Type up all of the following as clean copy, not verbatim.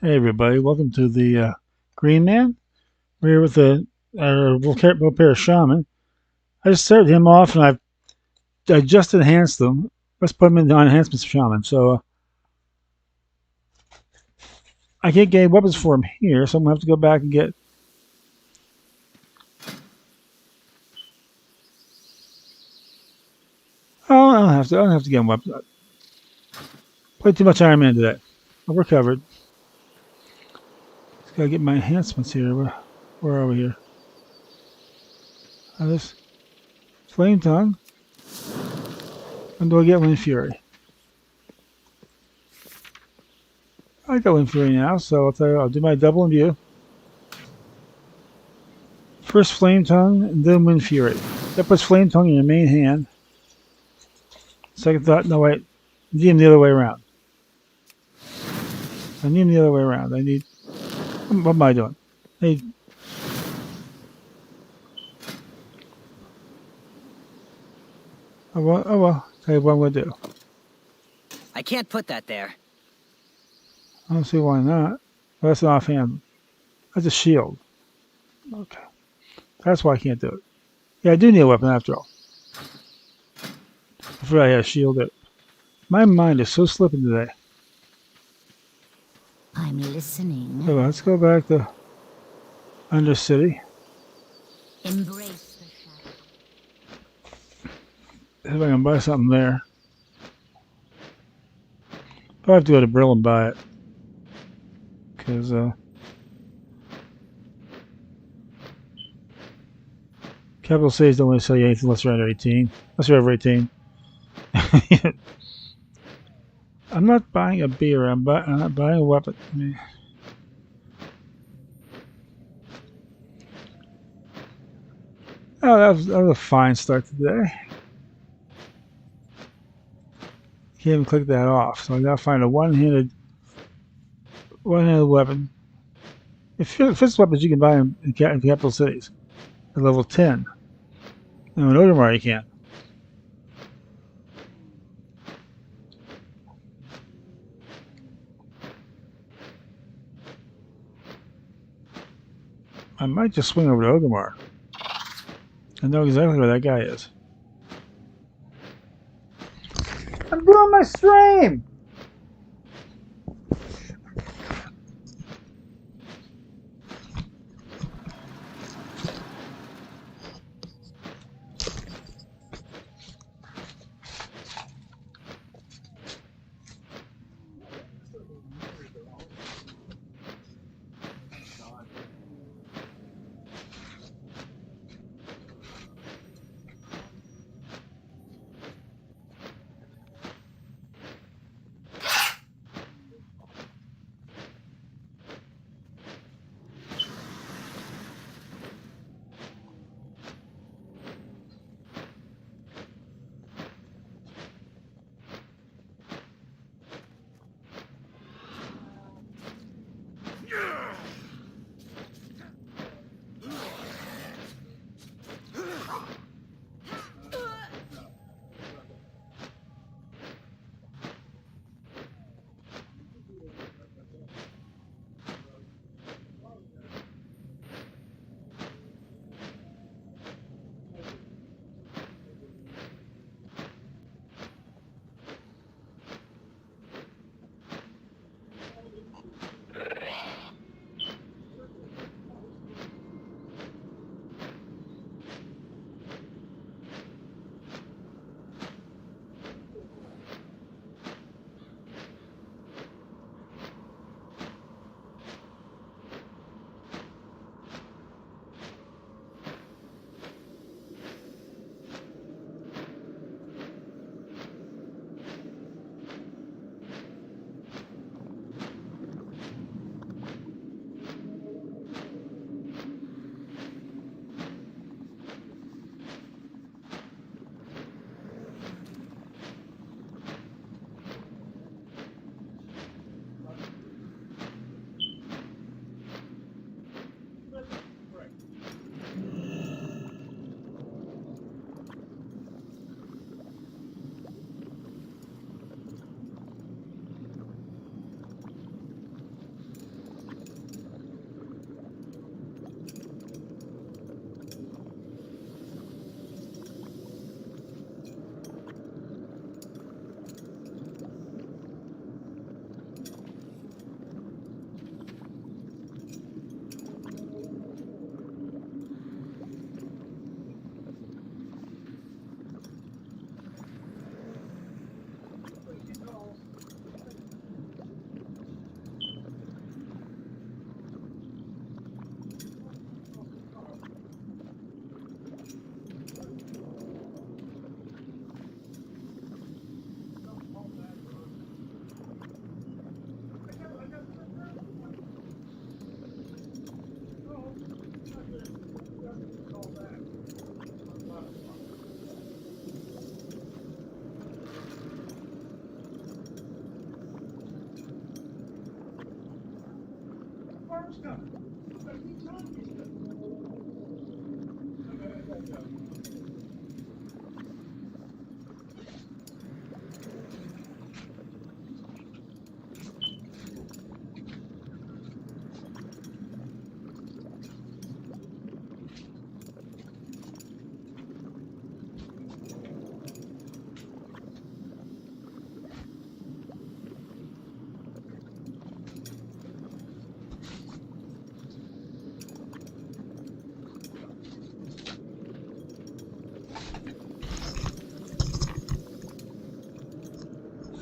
Hey everybody, welcome to the Green Man. We're here with the repair shaman. I just started him off and I just enhanced them. Let's put him in the enhancements shaman. So I can't get any weapons for him here, so I'm gonna have to go back and get. Oh, I don't have to. I don't have to get him weapons. Played too much Iron Man today. We're covered. Just gotta get my enhancements here. Where are we here? This flame tongue. When do I get Wind Fury? I got Wind Fury now, so I'll tell you. I'll do my double in view. First Flame Tongue, and then Wind Fury. That puts Flame Tongue in your main hand. Second thought, no wait. I need him the other way around. I need him the other way around. I need. What am I doing? I need. Oh well. Tell you what I'm going to do. I can't put that there. I don't see why not. Well, that's an offhand. That's a shield. Okay. That's why I can't do it. Yeah, I do need a weapon after all. I forgot I had a shield. My mind is so slipping today. I'm listening. So let's go back to Undercity. Embrace the See if I can buy something there. Probably have to go to Brill and buy it. Because, capital cities don't want to sell you anything unless you're under 18. Unless you're over 18. I'm not buying a beer. I'm not buying a weapon. I mean, that was a fine start today. Can't even click that off. So I gotta find a one-handed weapon. If it's weapons, you can buy them in capital cities at level 10. Now in Odemar you can't. I might just swing over to Odemar. I know exactly where that guy is. I'm doing my stream!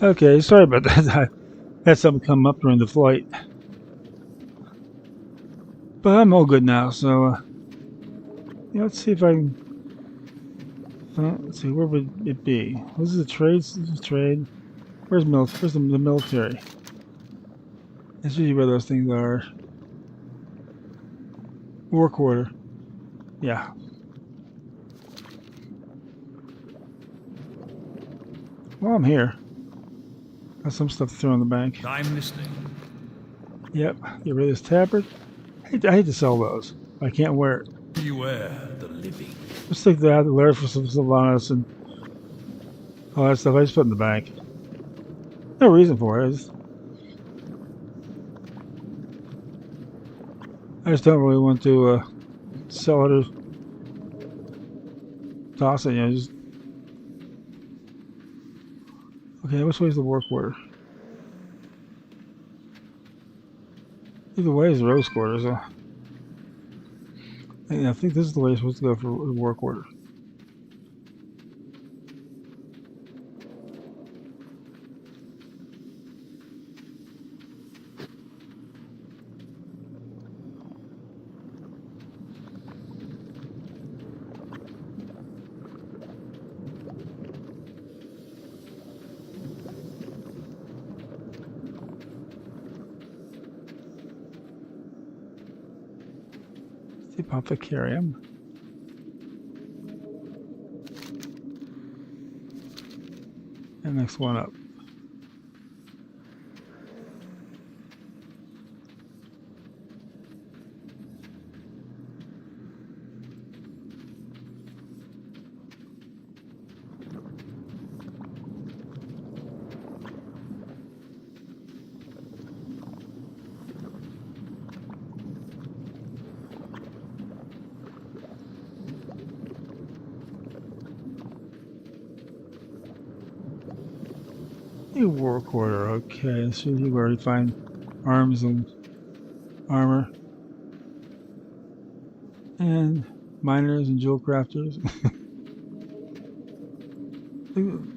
Okay, sorry about that. I had something come up during the flight. But I'm all good now, so yeah, let's see if I can. Let's see, where would it be? This is a trade. This is trade. Where's the military? That's usually where those things are. War quarter. Yeah. Well, I'm here. Got some stuff to throw in the bank. I'm listening. Yep. Get rid of this tabard. I hate to sell those. I can't wear it. Beware the living. Let's take that out there for some Sylvanas and all that stuff. I just put in the bank. No reason for it. I just don't really want to sell it or toss it. You know, just okay. Which way is the work order? Either way is the rose quarter. So I think this is the way it's supposed to go for the work order. Apothecarium. And next one up. A war quarter, okay. So you already find arms and armor. And miners and jewel crafters.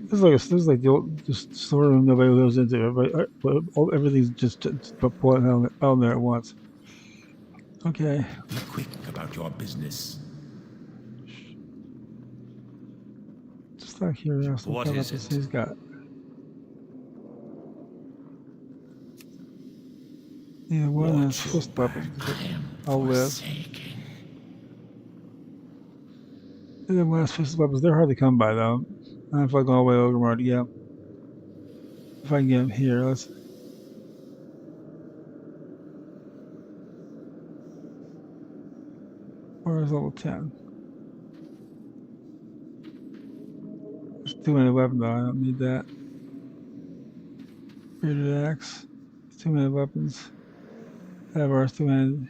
This is like the old just storeroom nobody goes into. Everything's just pulling out there at once. Okay. Be quick about your business. Just out of curiosity, What is it? He's got. Yeah, one has fist weapons. I'll live. And then one has fist weapons. They're hard to come by though. I don't know if I go all the way over to get them. If I can get them here, let's. Where is level 10? There's too many weapons though. I don't need that. Bearded axe. Too many weapons. Avar's two-handed.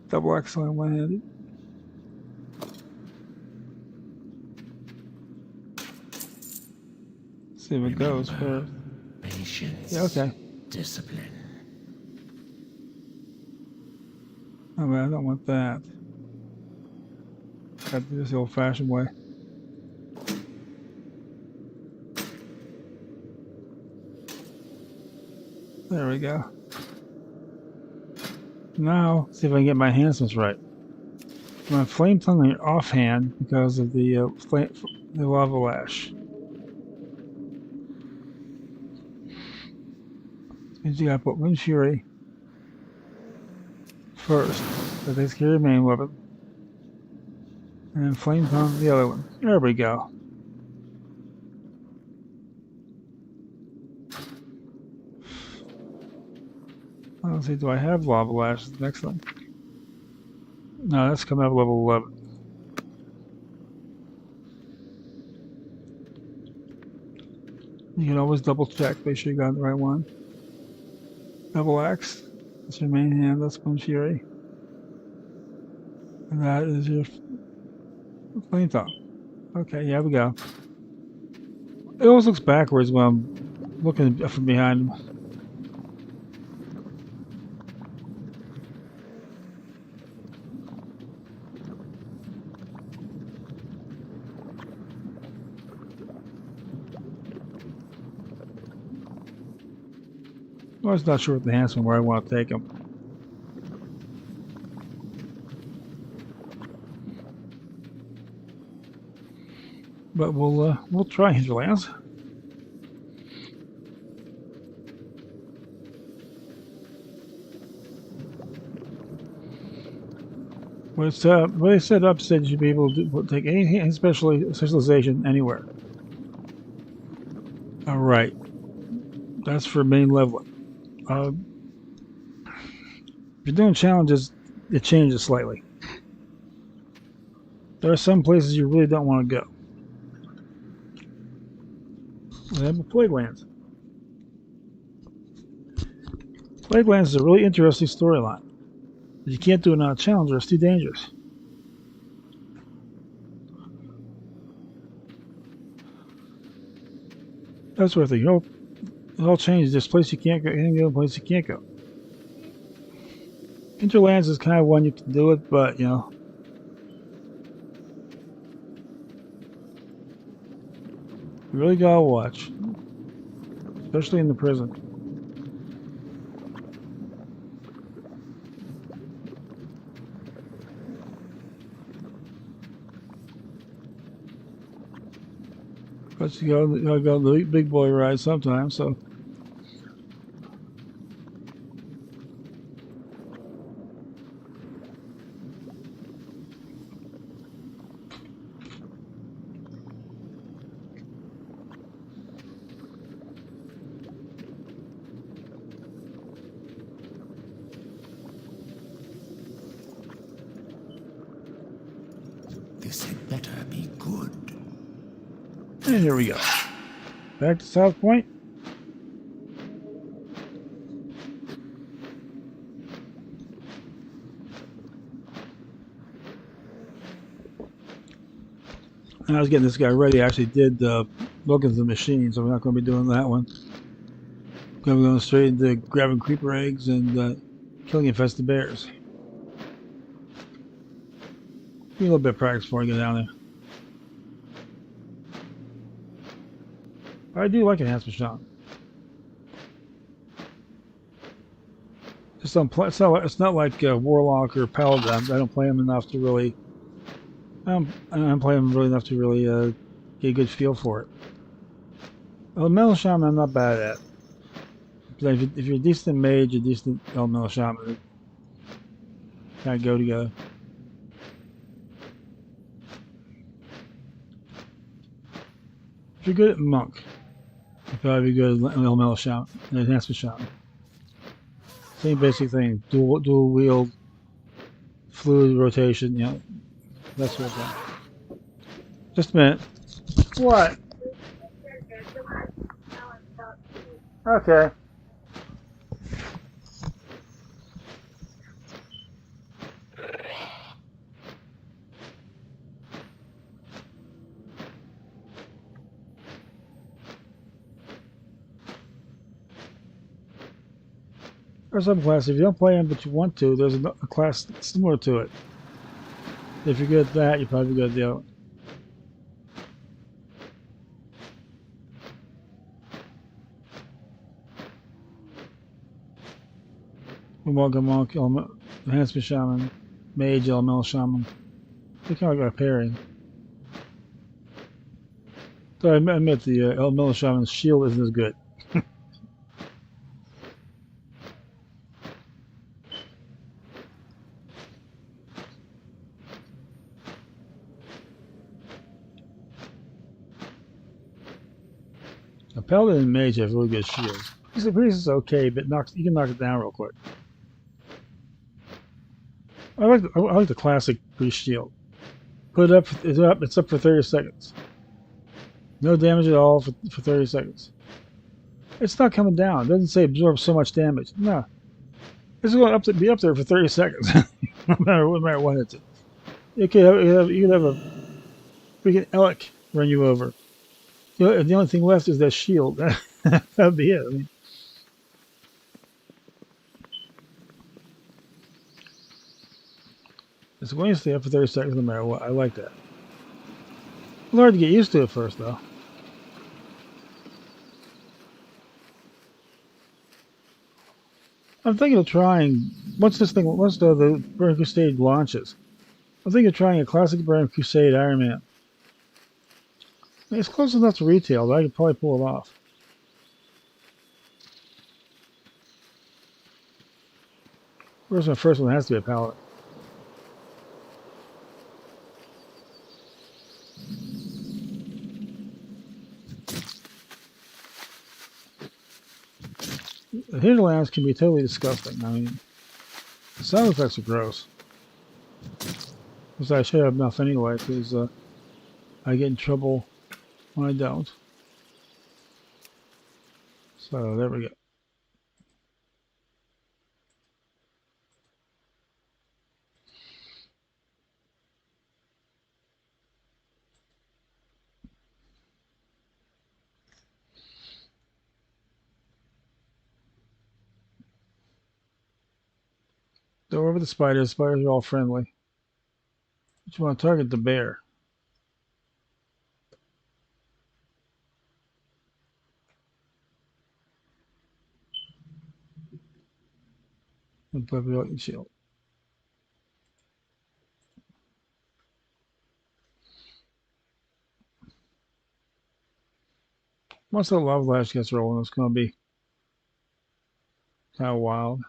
Double axe on one-handed. See if it goes first. Patience. Yeah, okay. Discipline. Oh man, I don't want that. Got to do this the old-fashioned way. There we go. Now, see if I can get my enhancements right. My flame tongue offhand because of the lava lash. This means you gotta put Wind Fury first. That takes care of your main weapon. And then flame tongue the other one. There we go. Let's see, do I have lava lashes? Next one. No, that's coming up level 11. You can always double check, make sure you got the right one. Double Axe. That's your main hand, that's One Fury. And that is your flame tongue. Okay, yeah, we go. It always looks backwards when I'm looking from behind. I was not sure with the handsome where I want to take him. But we'll try Hinterlands. What they set up said you should be able to take any specialization anywhere. All right, that's for main leveling. If you're doing challenges, it changes slightly. There are some places you really don't want to go. We have Plaguelands. Plaguelands is a really interesting storyline. You can't do it on a challenge or it's too dangerous. That sort of thing. It all changes. There's place you can't go, and place you can't go. Hinterlands is kind of one you can do it, but you know. You really gotta watch. Especially in the prison. But you gotta go the big boy ride sometimes, so. This had better be good. And here we go. Back to South Point. And I was getting this guy ready. I actually did Logan's the Machine, so we're not going to be doing that one. We're going to be going straight into grabbing creeper eggs and killing infested bears. Give me a little bit of practice before I get down there. I do like Enhancement Shot. Just don't play. It's not like Warlock or Paladin. I don't play them enough to really. I don't play them really enough to really get a good feel for it. Elemental Shaman, I'm not bad at. But if you're a decent mage, a decent Elemental Shaman, kind of go together. If you're good at Monk, you'll probably be good at Elemental Shaman, Enhancement Shaman. Same basic thing. Dual wield, fluid rotation, you know, that sort of thing. Just a minute. What? Okay. Or some class, if you don't play them but you want to, there's a class similar to it. If you're good at that, you're probably good at the other. Welcome Monk, Enhancement Shaman, Mage, Elemental Shaman. They kind of got a pairing. So I admit the Elemental Shaman's shield isn't as good. A Paladin and Mage have really good shields. The priest is okay, but you can knock it down real quick. I like the classic priest shield. Put it up. It's up. It's up for 30 seconds. No damage at all for 30 seconds. It's not coming down. It doesn't say absorb so much damage. No, it's going up to be up there for 30 seconds, no matter what it's. You could have a freaking Elk run you over. The only thing left is that shield. That'd be it. I mean, it's going to stay up for 30 seconds no matter what. I like that. It's hard to get used to it first, though. I'm thinking of trying once the Burning Crusade launches. I'm thinking of trying a classic Burning Crusade Iron Man. I mean, it's close enough to retail that I could probably pull it off. Of course, my first one has to be a paladin. The Hinterlands can be totally disgusting. I mean, the sound effects are gross. Because I should have enough anyway, because I get in trouble when I don't. So there we go. So over the spiders. Spiders are all friendly. But you want to target the bear. And put the shield. Once the lava lash gets rolling, it's going to be kind of wild.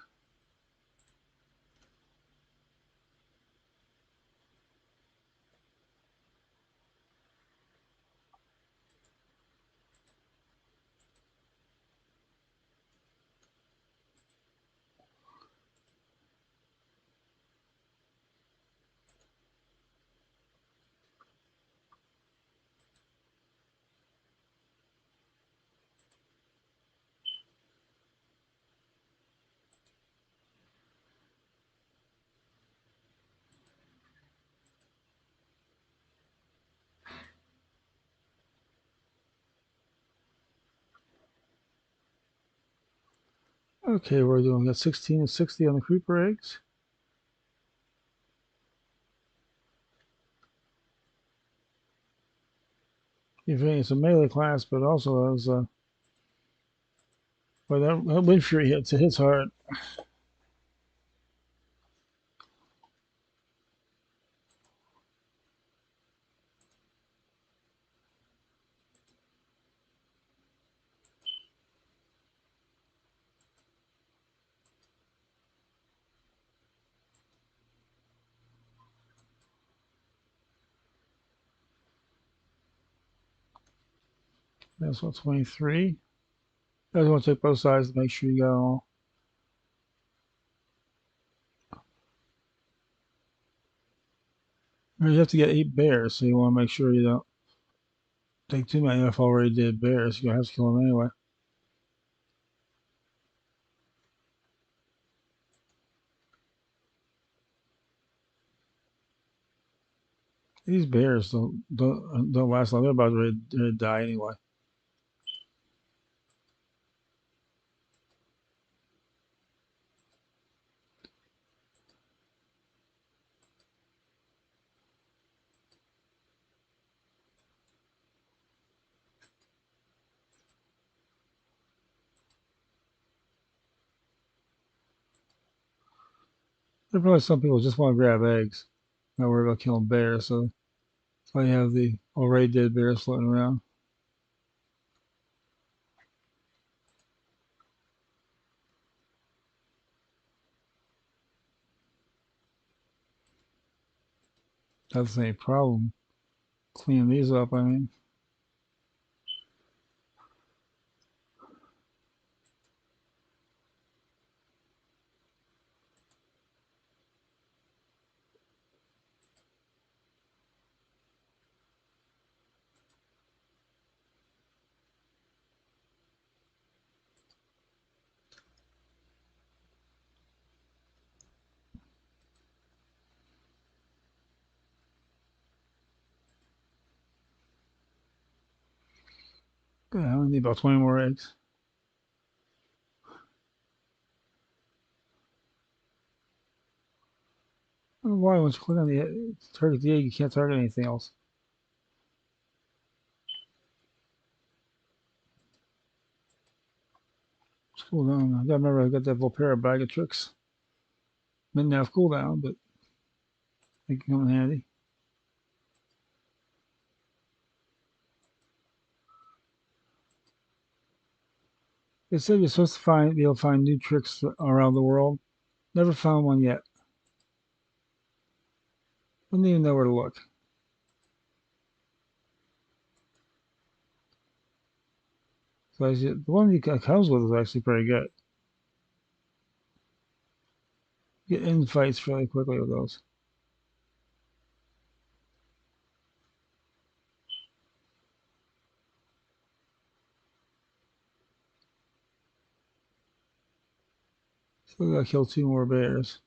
Okay, we're doing got 16 and 60 on the creeper eggs. It's a melee class, but also has but that wind fury hits. It hits hard. That's what 23. You guys want to take both sides to make sure you got all. You have to get 8 bears, so you want to make sure you don't take too many. I've already did bears. You're gonna have to kill them anyway. These bears don't last long. They're about ready to die anyway. There are probably some people just want to grab eggs, not worry about killing bears. So that's why you have the already dead bears floating around. That's the same problem. Clean these up. I mean, Good, I only need about 20 more eggs. I don't know why once you click on the target the egg, you can't target anything else. It's cooldown. I gotta remember I got that Volpera bag of tricks. Didn't have cooldown, but it can come in handy. They said you're supposed to be able to find new tricks around the world. Never found one yet. Wouldn't even know where to look. So the one he comes with is actually pretty good. Get in fights fairly quickly with those. Still gotta kill 2 more bears.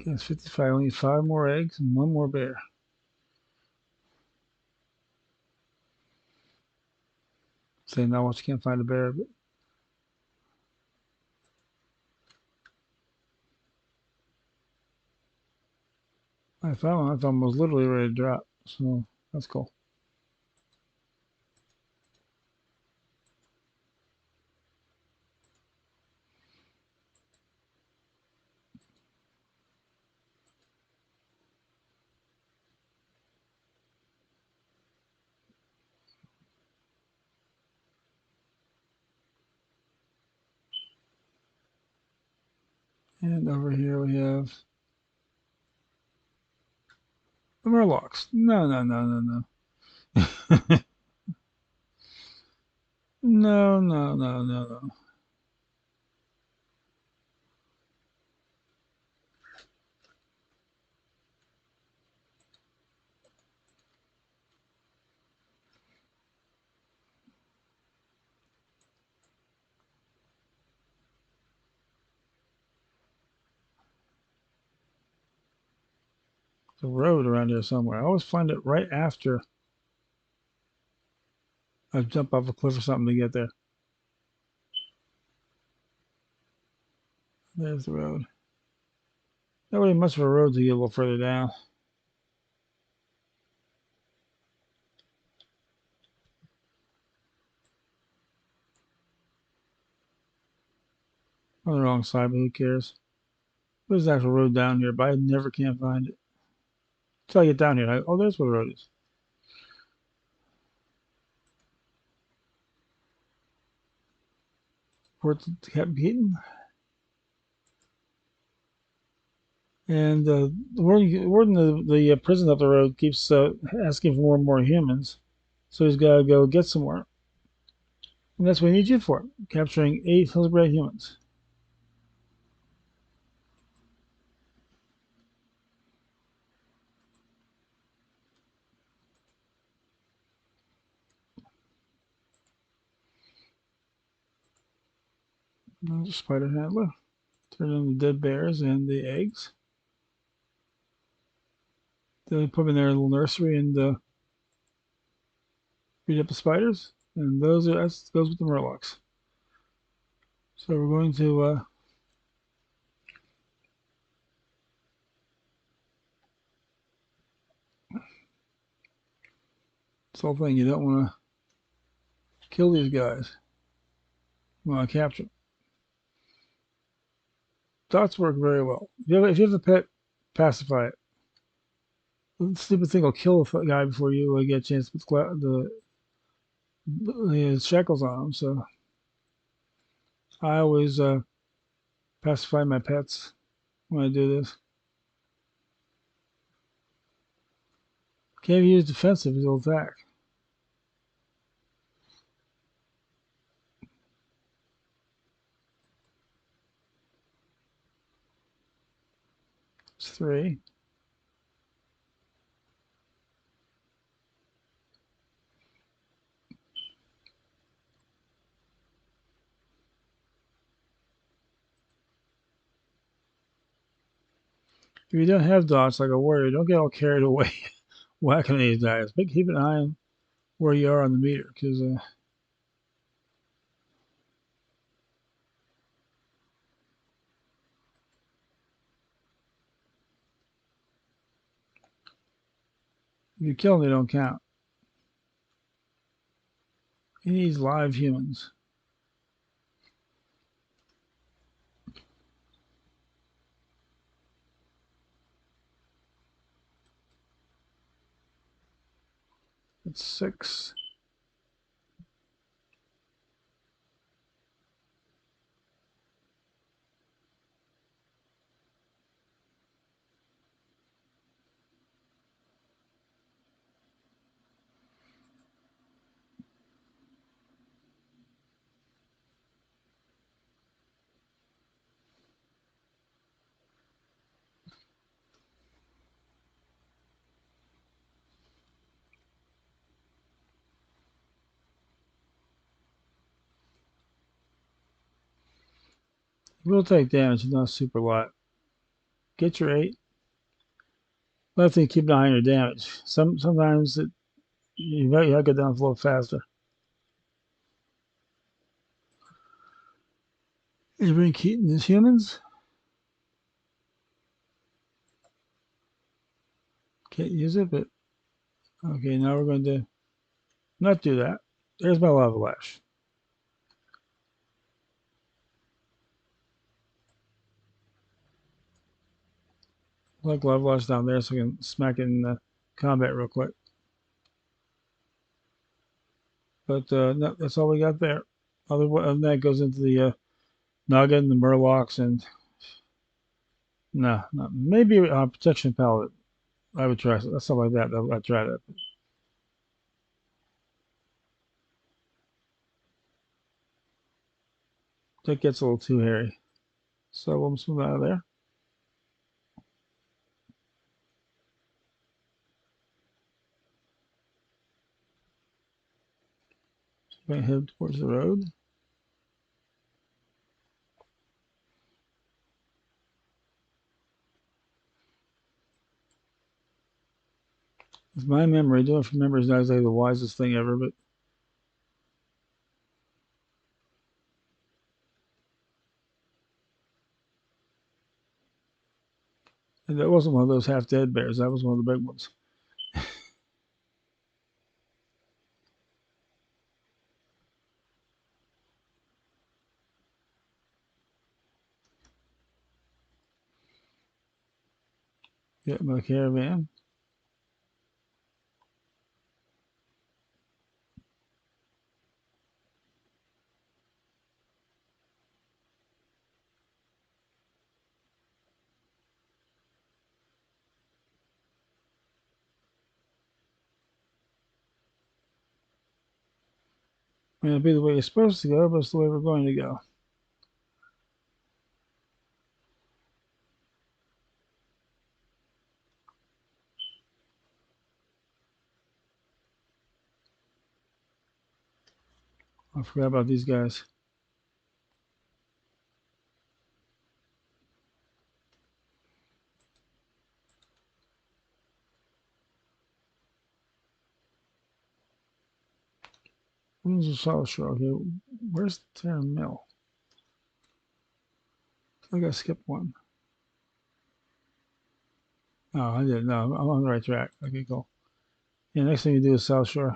Okay, it's 55. We need 5 more eggs and 1 more bear. Saying now once you can't find a bear, but I found one. I thought it was literally ready to drop. So that's cool. And over here we have the murlocs. No, no, no, no, no. No, no, no, no, no. The road around here somewhere. I always find it right after I jump off a cliff or something to get there. There's the road. Not really much of a road to get a little further down. On the wrong side, but who cares? There's an actual road down here, but I never can find it. Until I get down here. Oh, there's where the road is. Port kept beaten. And the warden of the prison up the road keeps asking for more and more humans. So he's got to go get some more. And that's what we need you for, capturing 8 Hillsbred humans. There's a spider handler. Turn in the dead bears and the eggs. Then we put them in their little nursery and feed up the spiders. And that goes with the murlocs. So we're going to this whole thing. You don't want to kill these guys. You want to capture them. Dots work very well. If you have a pet, pacify it. The stupid thing will kill a guy before you get a chance to put the shackles on him. So I always pacify my pets when I do this. Can't use defensive, he'll attack. It's 3. If you don't have dots like a warrior, don't get all carried away whacking these guys. But keep an eye on where you are on the meter, because if you kill them, they don't count. He needs live humans. It's 6. You will take damage, not super lot. Get your 8. But I think keep an eye on your damage. Sometimes you gotta get down a little faster. You bring Keaton as humans. Can't use it, but okay. Now we're going to not do that. There's my lava lash. Like lava lash down there, so I can smack it in combat real quick. But no, that's all we got there. Other than that goes into the Nugget and the Murlocs and no, maybe protection palette. I would try something like that. I'd try that. That gets a little too hairy. So we'll move out of there. We're going to head towards the road. It's my memory. Doing from memory is not exactly the wisest thing ever, but that wasn't one of those half-dead bears. That was one of the big ones. Get my caravan. It'll be the way it's supposed to go, but it's the way we're going to go. I forgot about these guys. Where's the solid shore? Okay, where's the Terra Mill? I gotta skip one. Oh, I didn't. No, I'm on the right track. Okay, cool. Yeah, next thing you do is South Shore.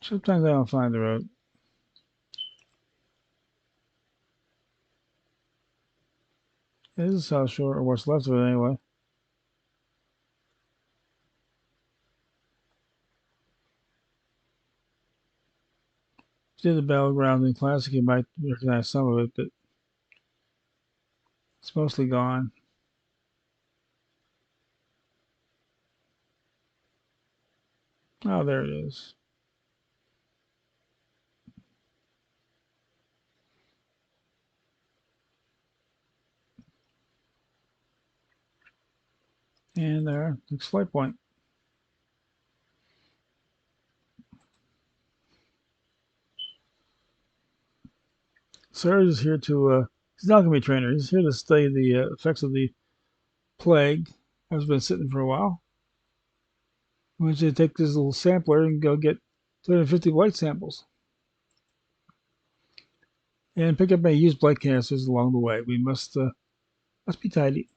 Sometimes I don't find the road. It is the South Shore, or what's left of it anyway. If you did the Battleground in Classic, you might recognize some of it, but It's mostly gone. Oh, there it is. And there, next flight point. Sarge is here to, he's not going to be a trainer. He's here to study the effects of the plague. I've been sitting for a while. I want you to take this little sampler and go get 250 blight samples. And pick up any used blight canisters along the way. We must be tidy.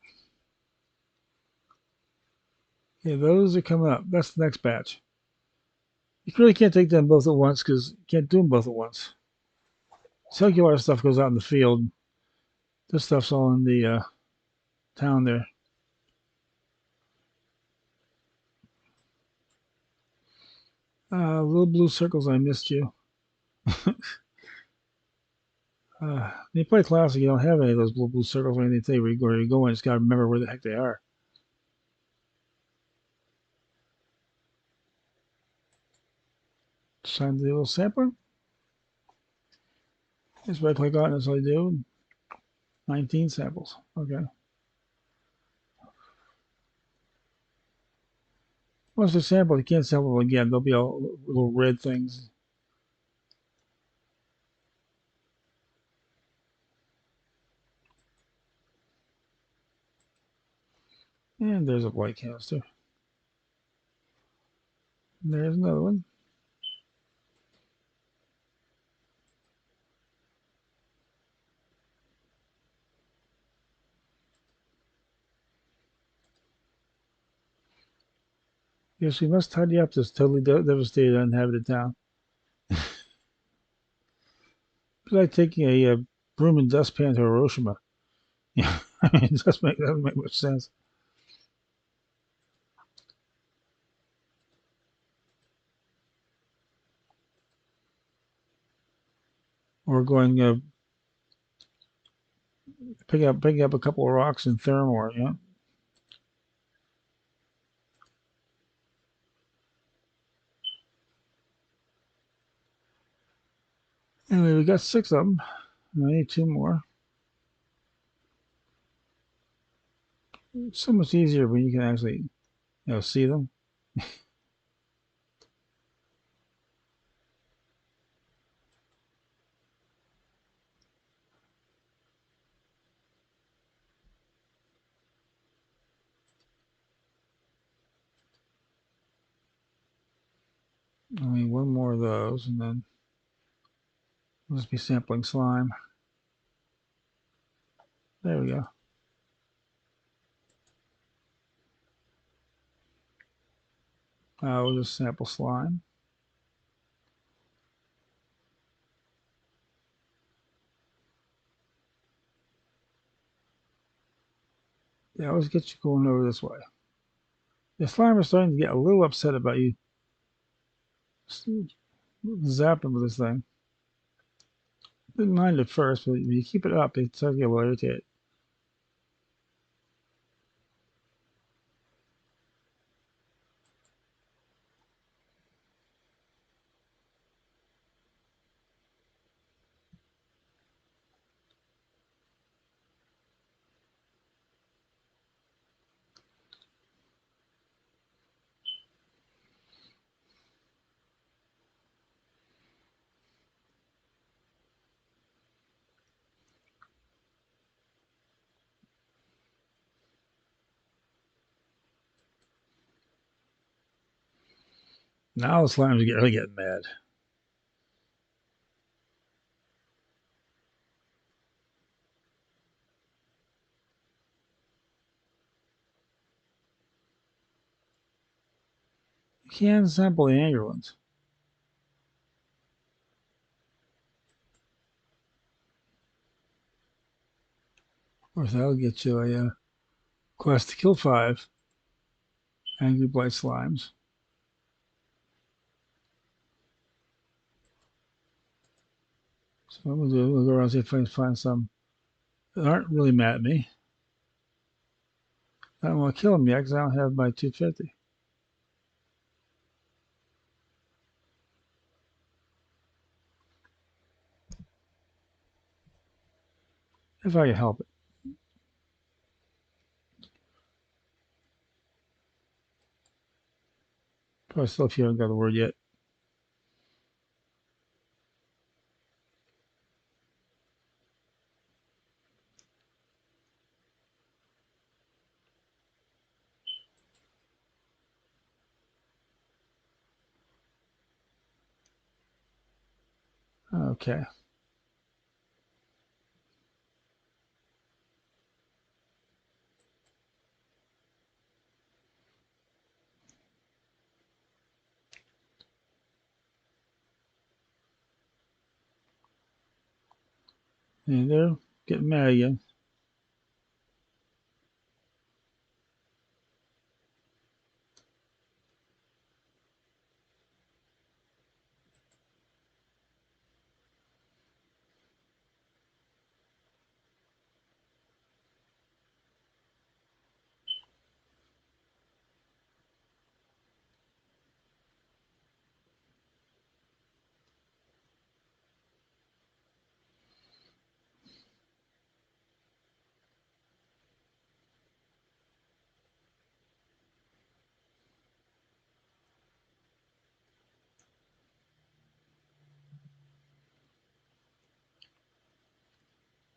Okay, those are coming up. That's the next batch. You really can't take them both at once because you can't do them both at once. Cellular stuff goes out in the field. This stuff's all in the town there. Little blue circles, I missed you. When you play Classic, you don't have any of those blue circles or anything to tell you where you're going. You just got to remember where the heck they are. Just find the little sampler. Just right click on it, that's all you do. 19 samples. Okay. Once they're sampled, you can't sample them again. They'll be all little red things. And there's a white canister. And there's another one. Yes, we must tidy up this totally devastated, uninhabited town. It's like taking a broom and dustpan to Hiroshima. Yeah, I mean, it doesn't make much sense. Or going picking up a couple of rocks in Thermore. Yeah. Anyway, we got 6 of them. I need 2 more. It's so much easier when you can actually, see them. I mean, one more of those, and then we'll just be sampling slime. There we go. We'll just sample slime. Yeah, always get you going over this way. The slime is starting to get a little upset about you zapping with this thing. Didn't mind at first, but when you keep it up, it starts to get a little irritated. Now the slimes are really getting mad. You can sample the angry ones. Of course, that'll get you a quest to kill 5 angry blight slimes. So what we'll do, we'll go around and see if I can find some that aren't really mad at me. I don't want to kill him yet because I don't have my 250. If I can help it. Probably still if you haven't got the word yet. Okay. And they're getting mad again.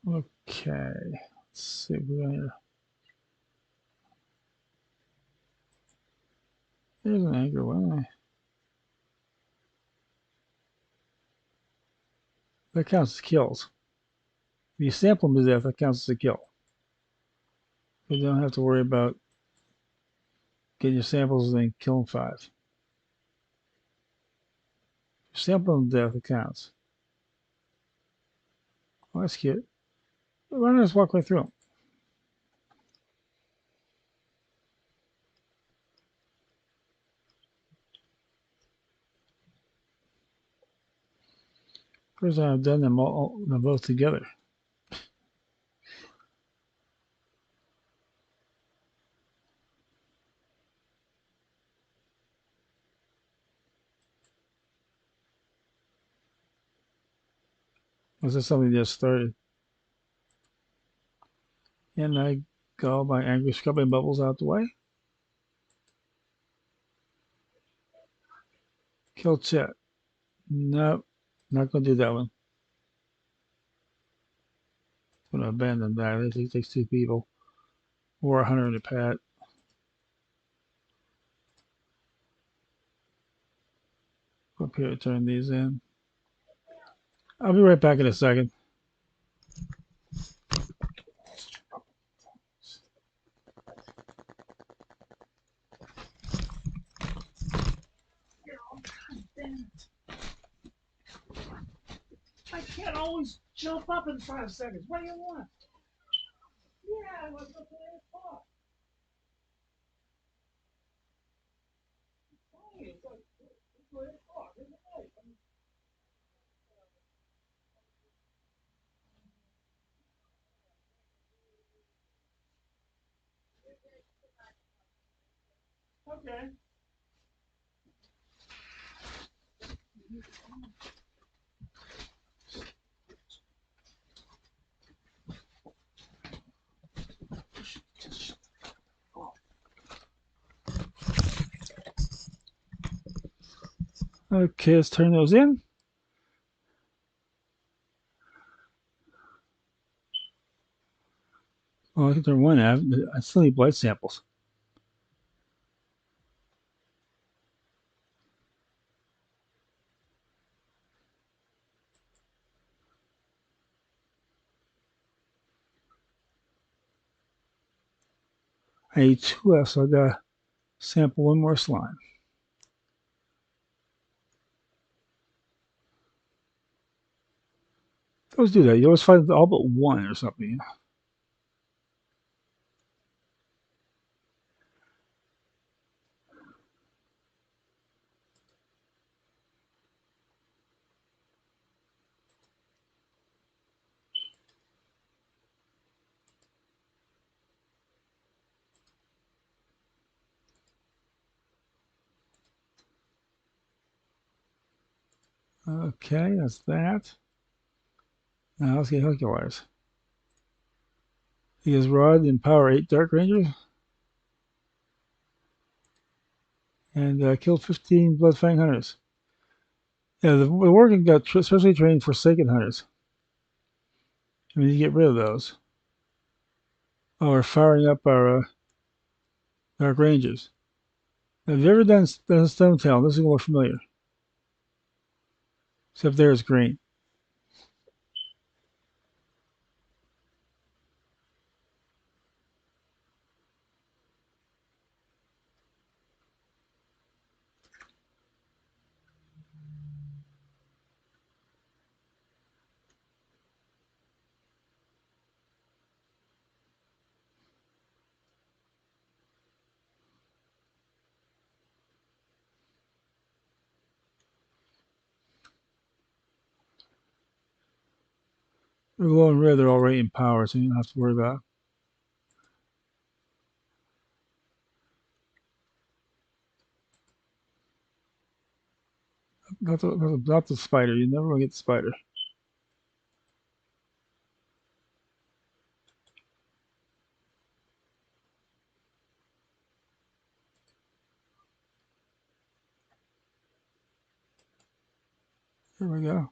Okay. Let's see if we're here. There's an anchor. Well, that counts as kills. If you sample them to death, that counts as a kill. You don't have to worry about getting your samples and then killing 5. Sample them to death, it counts. Oh, that's cute. Why not just walk right through them? First time I've done them all them both together. Was this something that just started? And I got all my angry scrubbing bubbles out the way. Kill chat. Nope. Not gonna do that one. I'm gonna abandon that. It takes 2 people or 100 in a pad. Up here to turn these in. I'll be right back in a second. I can't always jump up in 5 seconds. What do you want? Yeah, let's go to the o'clock. It's like 8 o'clock. Okay. Okay, let's turn those in. Well, I can turn one out. I still need blood samples. I need 2 left, so I gotta sample one more slime. Let's do that. You always find all but one or something. Okay, that's that. Now let's get Hercules. He has Rod and Power 8 Dark Rangers and killed 15 Bloodfang Hunters. Yeah, the working got especially trained Forsaken Hunters. I mean, you get rid of those. Oh, we're firing up our Dark Rangers. Now, have you ever done Stone Tail? This is going to look familiar. Except there is green. They're glow and red, they're all rating power, so you don't have to worry about it. Not the spider. You never want to get the spider. There we go.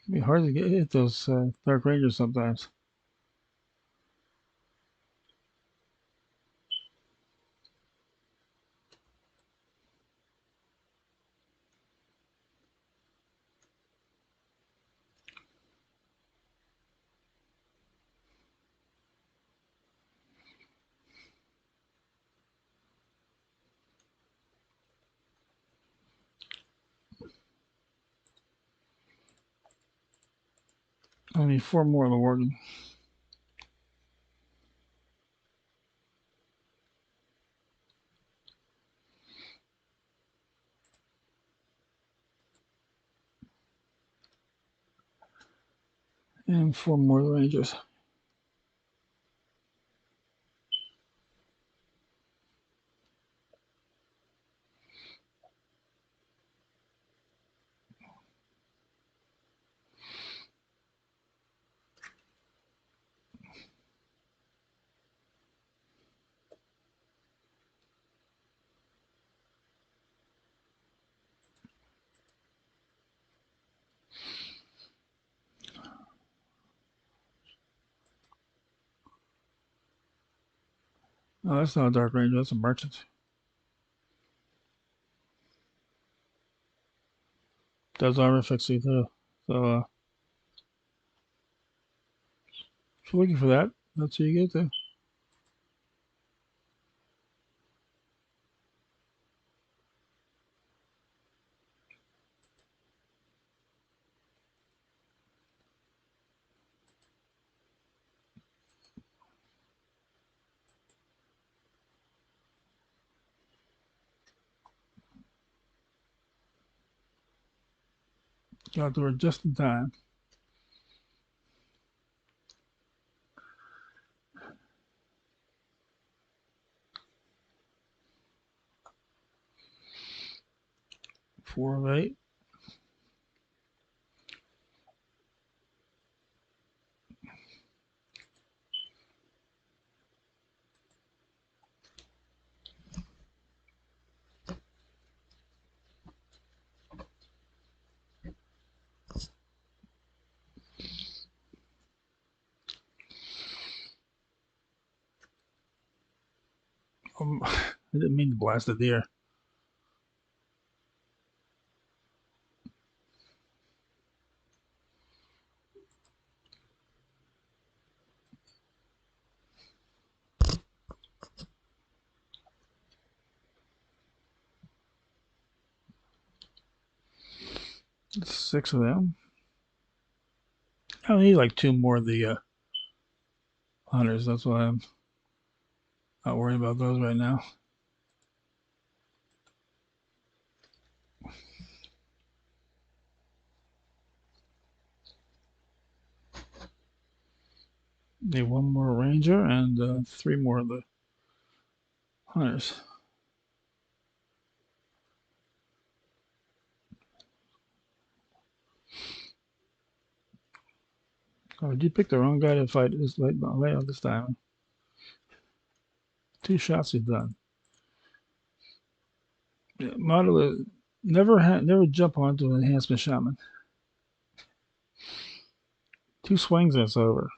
It can be hard to hit those Dark Rangers sometimes. I need 4 more of the Worgen. And 4 more of the Rangers. Oh, that's not a Dark Ranger. That's a Merchant. Does armor fixing too. So if you're looking for that, that's what you get there. Got to her just in time. Four of eight. I didn't mean to blast the deer. 6 of them. I need like 2 more of the hunters. That's why I'm not worried about those right now. Need 1 more ranger and 3 more of the hunters. Oh, did you pick the wrong guy to fight this late out this time? 2 shots he's done. Yeah, model is never jump onto an enhancement shaman. 2 swings and it's over.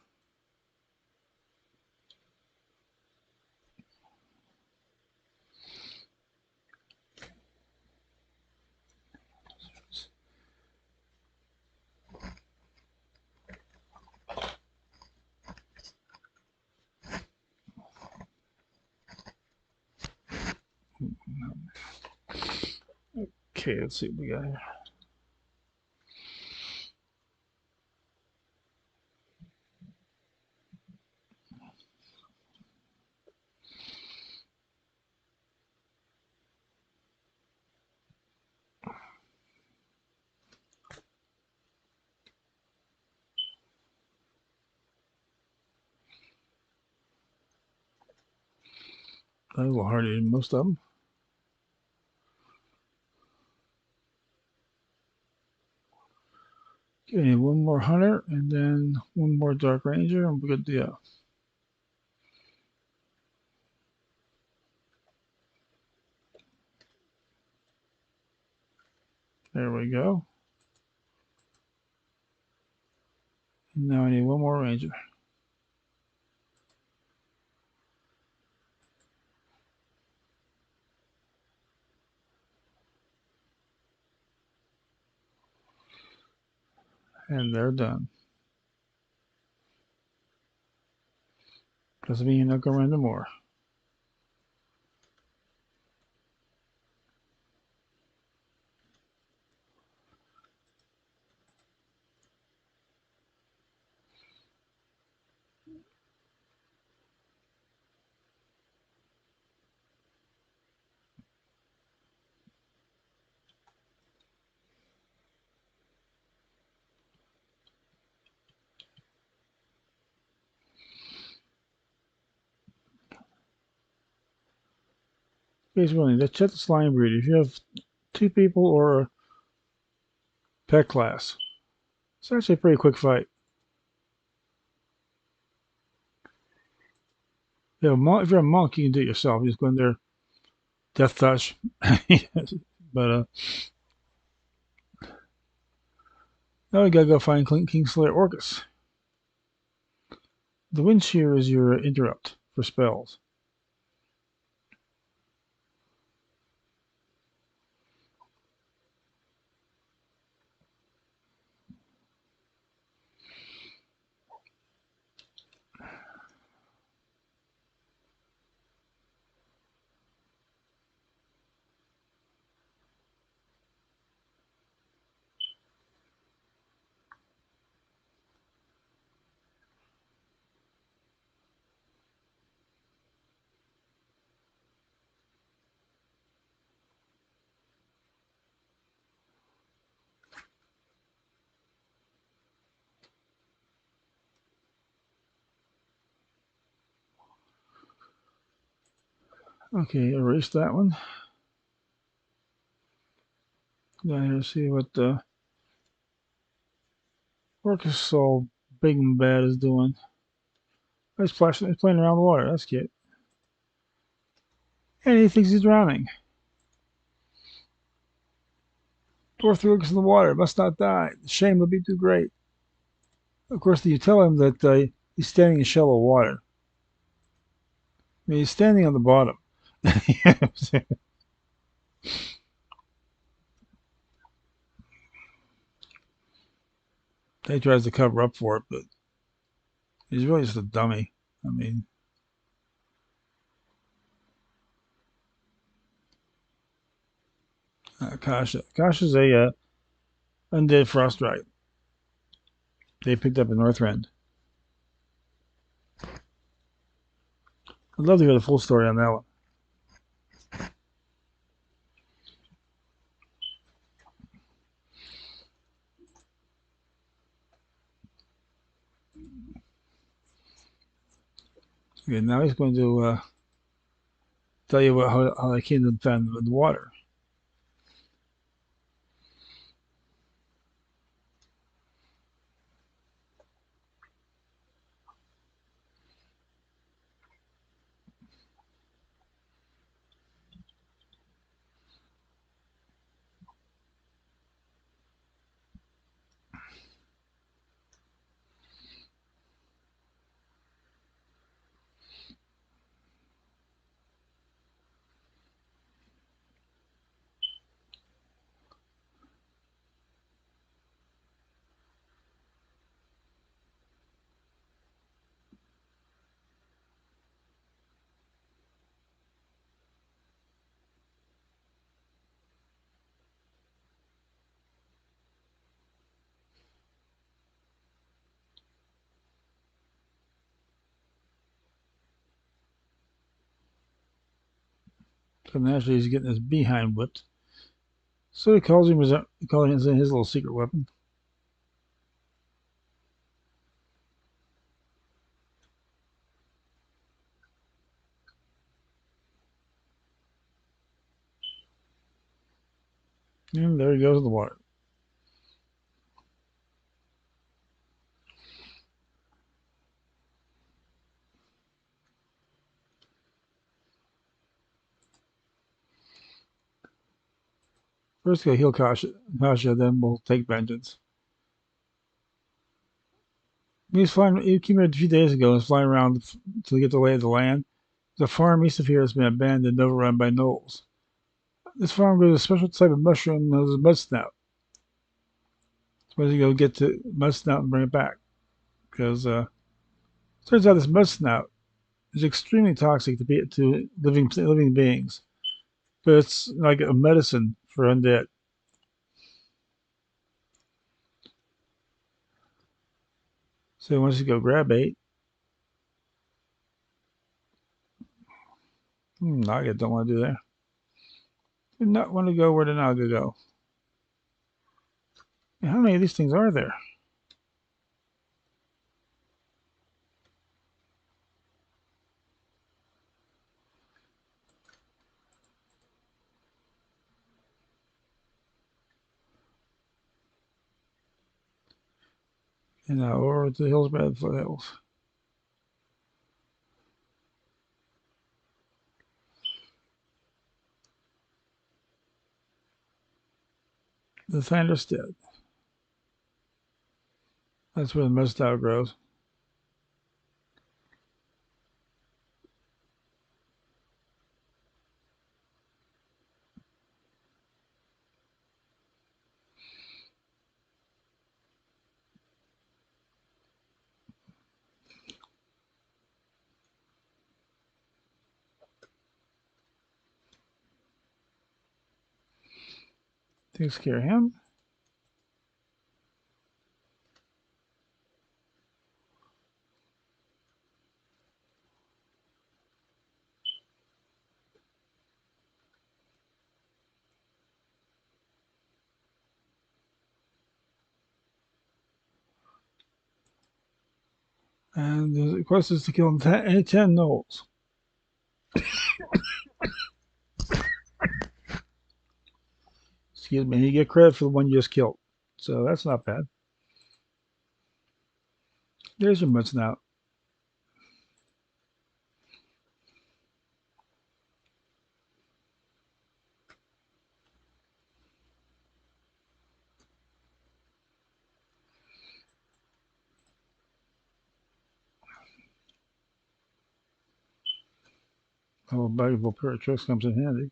Okay, let's see what we got here. A little harder than most of them. Okay, 1 more hunter and then 1 more dark ranger and we're good to go. There we go. And now I need 1 more ranger. And they're done. Doesn't mean you're not going to run more. Basically, let's check the slime breed. If you have 2 people or a pet class, it's actually a pretty quick fight. If you're a monk, you can do it yourself. You just go in there, death touch. But now we gotta go find Kingslayer Orcus. The wind shear is your interrupt for spells. Okay, erase that one. Down here, see what the Orcus Soul Big and Bad is doing. He's splashing, he's playing around the water. That's cute. And he thinks he's drowning. Dorothy looks in the water, must not die. The shame would be too great. Of course, you tell him that he's standing in shallow water. I mean, he's standing on the bottom. He tries to cover up for it, but he's really just a dummy. I mean, Kasha. Kasha's a undead Frostrite. They picked up in Northrend. I'd love to hear the full story on that one. Okay, now he's going to tell you how the kingdom found the water. So naturally, he's getting his behind whipped. So he calls him his little secret weapon. And there he goes in the water. First, he'll heal Kasha, then we'll take vengeance. He came here a few days ago and was flying around to get the lay of the land. The farm east of here has been abandoned and overrun by gnolls. This farm grows a special type of mushroom known as a mud snout. Supposed to go get the mud snout and bring it back. Because turns out this mud snout is extremely toxic to living beings. But it's like a medicine for undead. So he wants to go grab bait. Naga don't want to do that. Do not want to go where the Naga go. How many of these things are there? Over to the hills by the foothills. The Thunderstead. That's where the mustard grows. Takes care of him. And the quest is to kill 10 gnolls. Excuse me. You get credit for the one you just killed. So that's not bad. There's your mud snout. A little valuable pair of tricks comes in handy.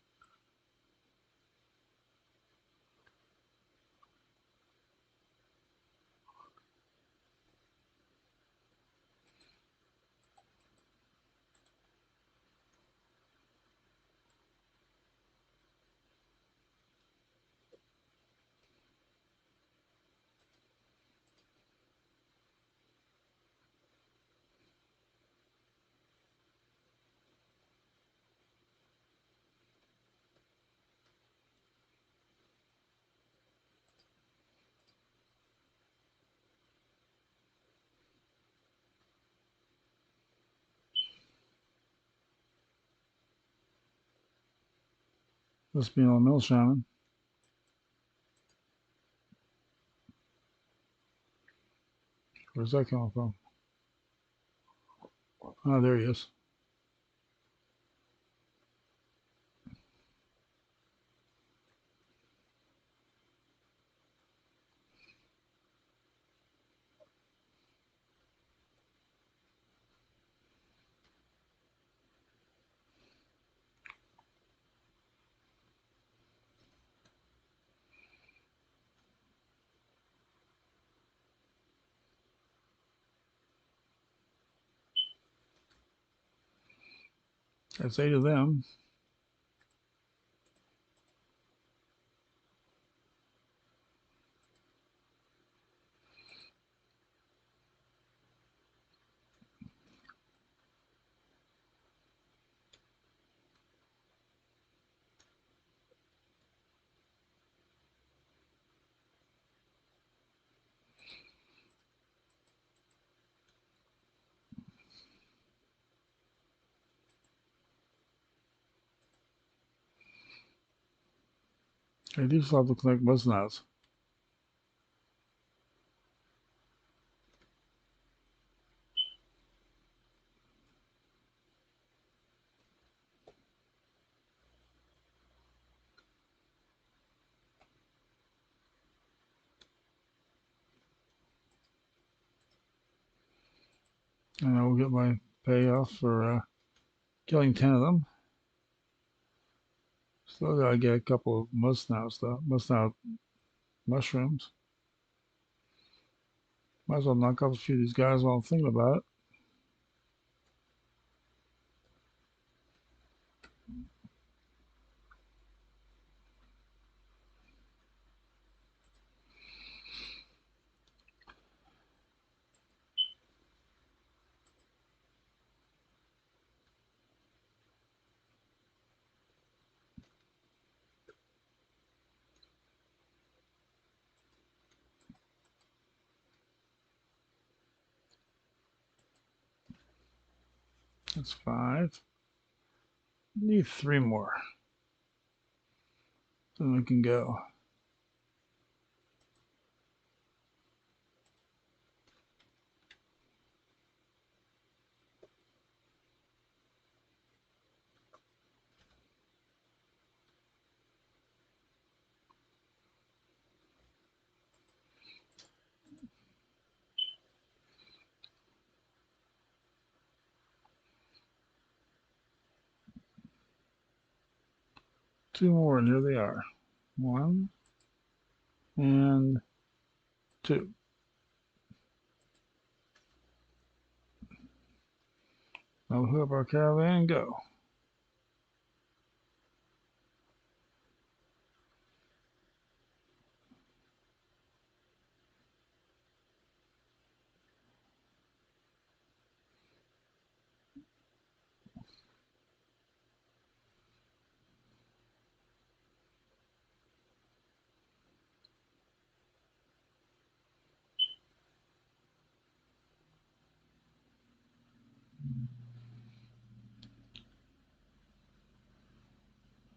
Must be a mill shaman. Where's that coming from? Oh, there he is. That's 8 of them. They do still have to collect mud snouts. And I will get my payoff for killing 10 of them. Still gotta get a couple of mud snouts though. Mud snout mushrooms. Might as well knock off a few of these guys while I'm thinking about it. That's 5. Need 3 more. Then we can go. Two more, and here they are. 1 and 2. Now we'll hook up our caravan and go.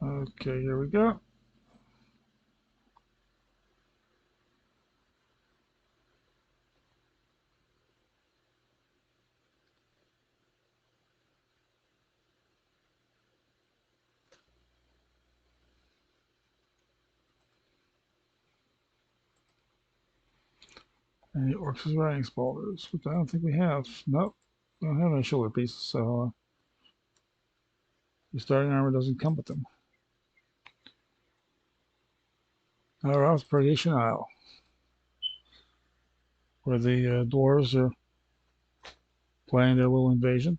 Okay, here we go. Any orcs with riding spalders, which I don't think we have. Nope. We don't have any shoulder pieces, so the starting armor doesn't come with them. Azeroth's Purgation Isle, where the dwarves are planning their little invasion.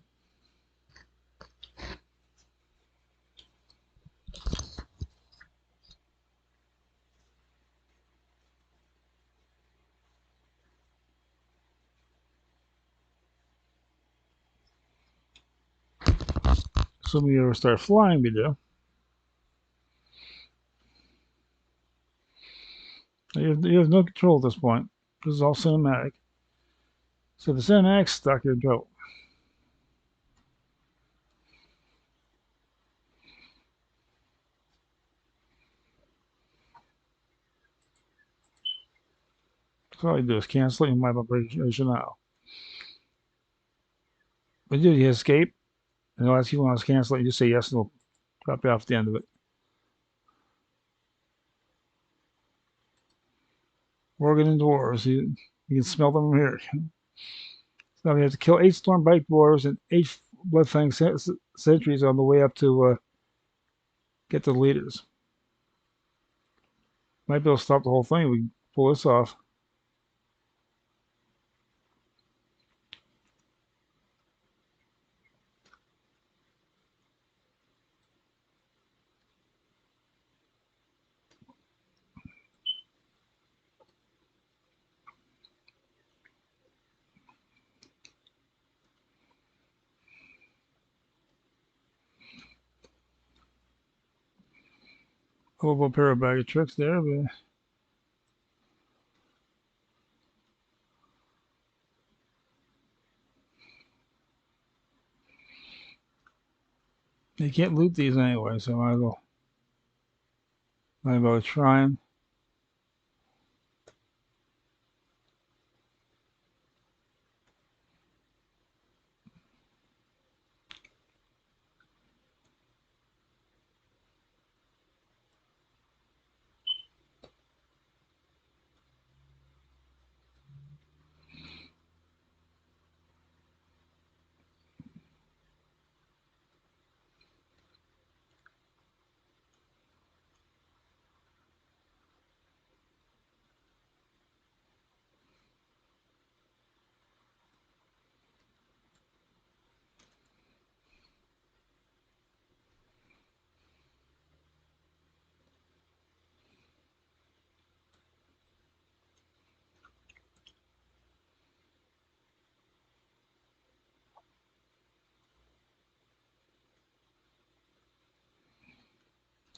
Assuming you ever start flying, we do. You have no control at this point. This is all cinematic. So if the cinematic's stuck, you're in trouble. So all you do is cancel it and wipe up Purgation Isle. But you escape, and they'll ask you want to cancel it, you just say yes, and they'll drop you off the end of it. Worgen and dwarves, you can smell them from here. So now we have to kill 8 Stormbite dwarves and 8 Bloodfang sentries on the way up to get the leaders. Might be able to stop the whole thing. We can pull this off. A little pair of bag of tricks there, but you can't loot these anyway, so I might as well try them.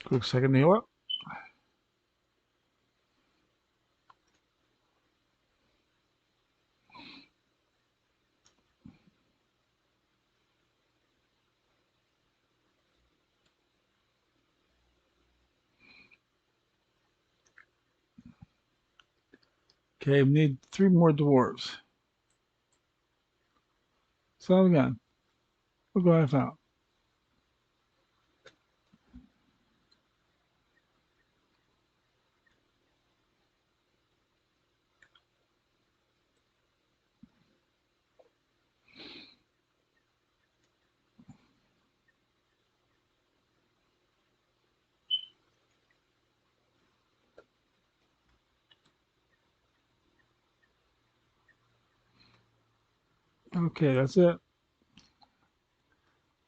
Quick second to heal up. Okay, we need 3 more dwarves. So again, look what I found. Okay, that's it.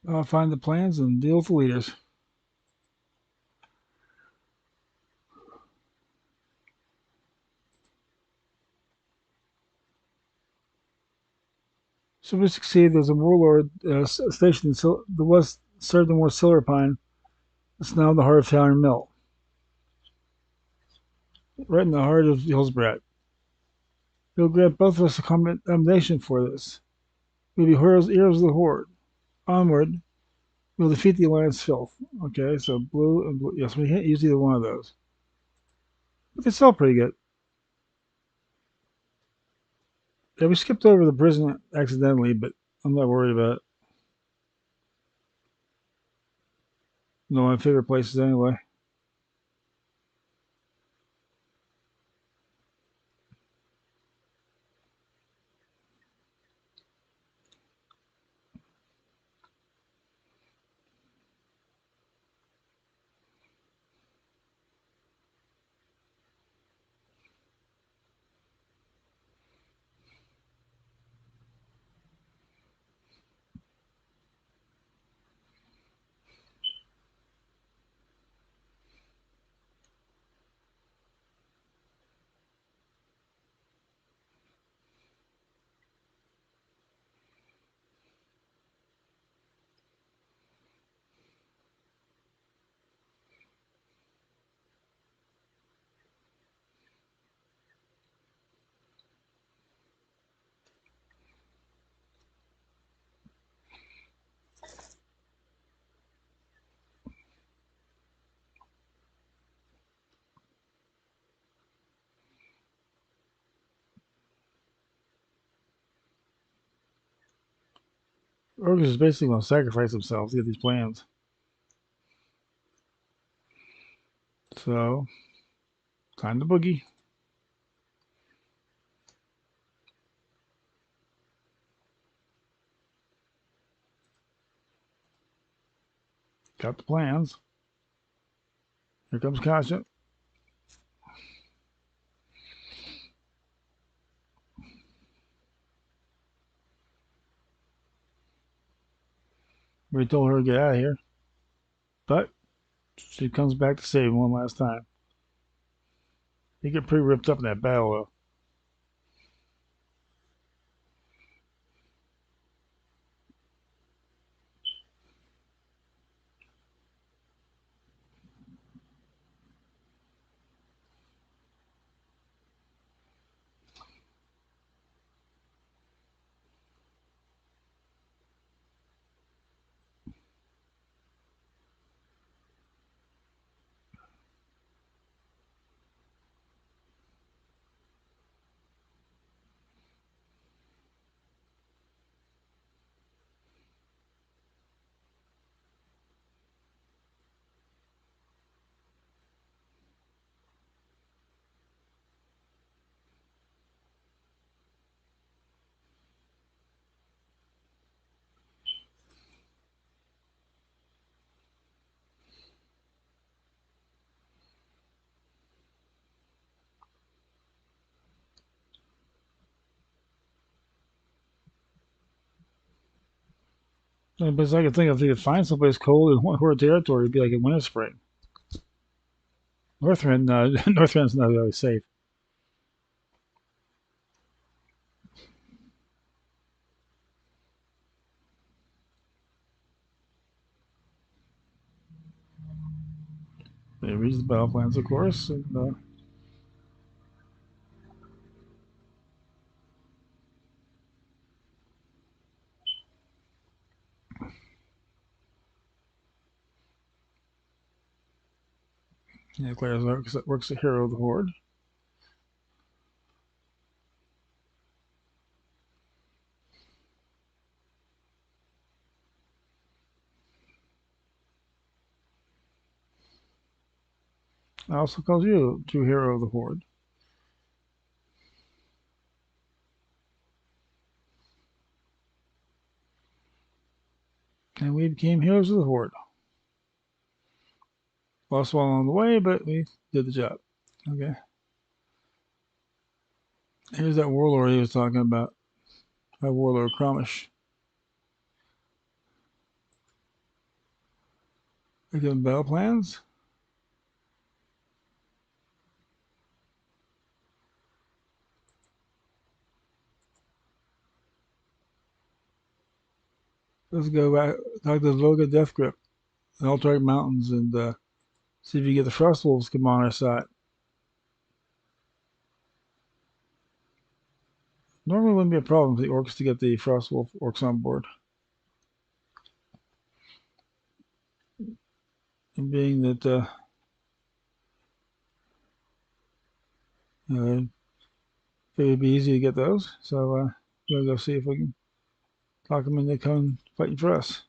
I'll find the plans and deal with the leaders. So we succeed. There's a warlord stationed in the west, served in West Silverpine. It's now the heart of Town Mill, right in the heart of Hillsbrad. He'll grant both of us a commendation for this. We'll be heroes of the Horde. Onward, we'll defeat the Alliance filth. Okay, so blue and blue. Yes, we can't use either one of those. But they sell pretty good. Yeah, we skipped over the prison accidentally, but I'm not worried about it. One of my favorite places anyway. Orcs is basically going to sacrifice themselves to get these plans. So, time to boogie. Got the plans. Here comes Kasha. We told her to get out of here, but she comes back to save him one last time. He get pretty ripped up in that battle, though. The best I could think of, if they could find someplace cold in Horde territory, it'd be like in Winter Spring. Northrend, Northrend's not really safe. They reach the battle plans, of course, and yeah, Claire's works the hero of the Horde. I also calls you true hero of the Horde. And we became heroes of the Horde. Lost one along the way, but we did the job. Okay. Here's that warlord he was talking about. That warlord Cromish. They give him battle plans. Let's go back, talk to Voga Death Grip and Altaric Mountains and see if you get the Frost Wolves to come on our side. Normally, it wouldn't be a problem for the orcs to get the Frost Wolf orcs on board. And being that it would be easy to get those, so we're gonna go see if we can talk them into coming fighting for us.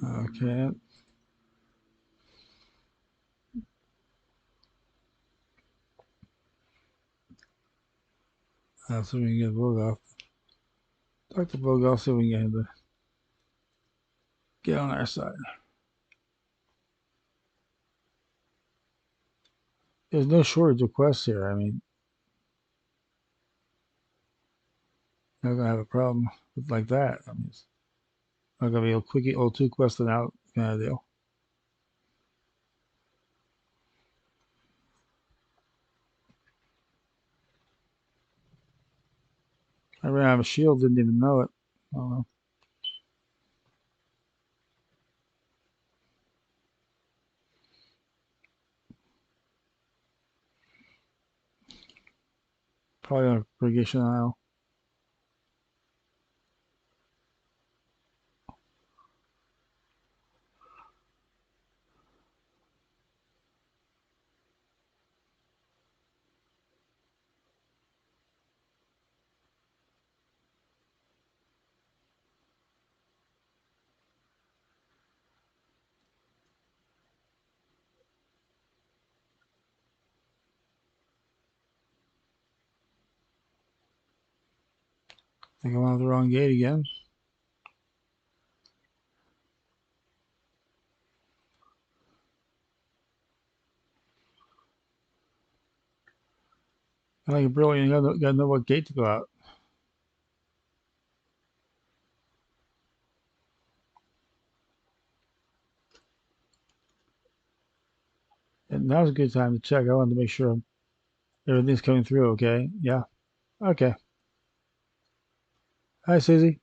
Okay. So we can get Vogoth. Talk to Vogoth so we can get him to get on our side. There's no shortage of quests here. I mean, not gonna have a problem with like that. I mean, it's not gonna be a quickie, old two questing out kind of deal. I ran out of a shield, didn't even know it. Oh well. Probably on a purgation isle. I think I went out the wrong gate again. I think brilliant. You gotta know what gate to go out. And that was a good time to check. I wanted to make sure everything's coming through okay. Yeah. Okay. Hi, Susie.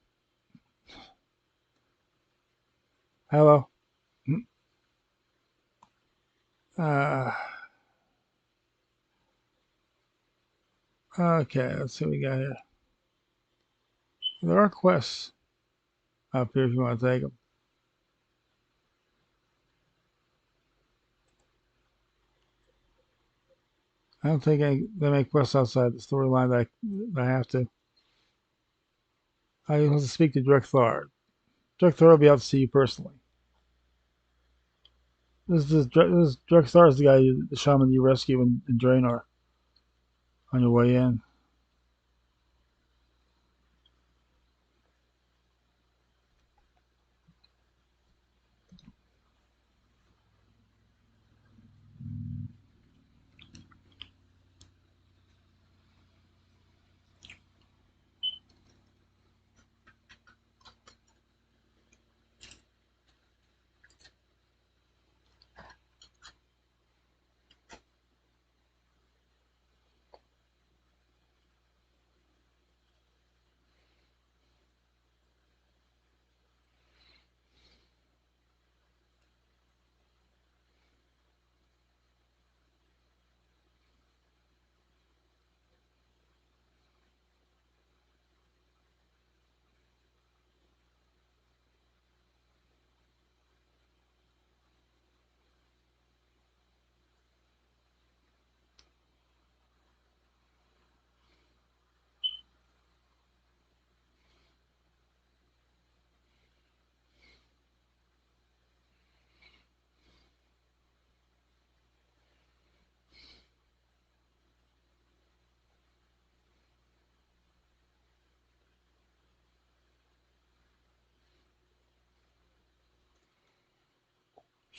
Hello. Uh, okay, let's see what we got here. There are quests up here if you want to take them. I don't think they make quests outside the storyline that I have to. I have to speak to Drekthar. Drekthar will be out to see you personally. This Drekthar is the guy, the shaman you rescue in Draenor on your way in.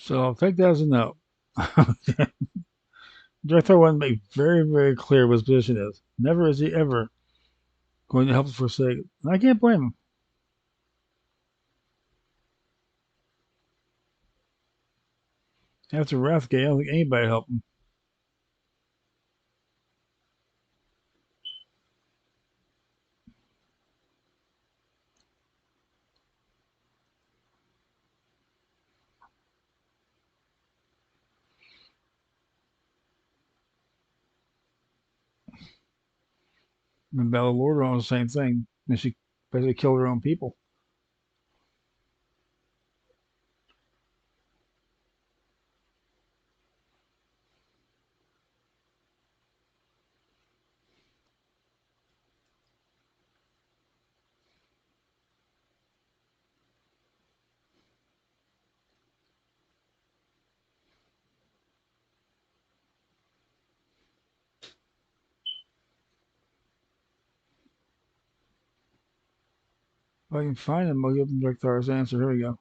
So I'll take that as a no. Drekthar wanted to make very, very clear what his position is. Never is he ever going to help the Forsaken. And I can't blame him. After Wrathgate, I don't think anybody helped him. And Bellalorda on the same thing. And she basically killed her own people. If I can find him, I'll give him Drektar's answer. Here we go.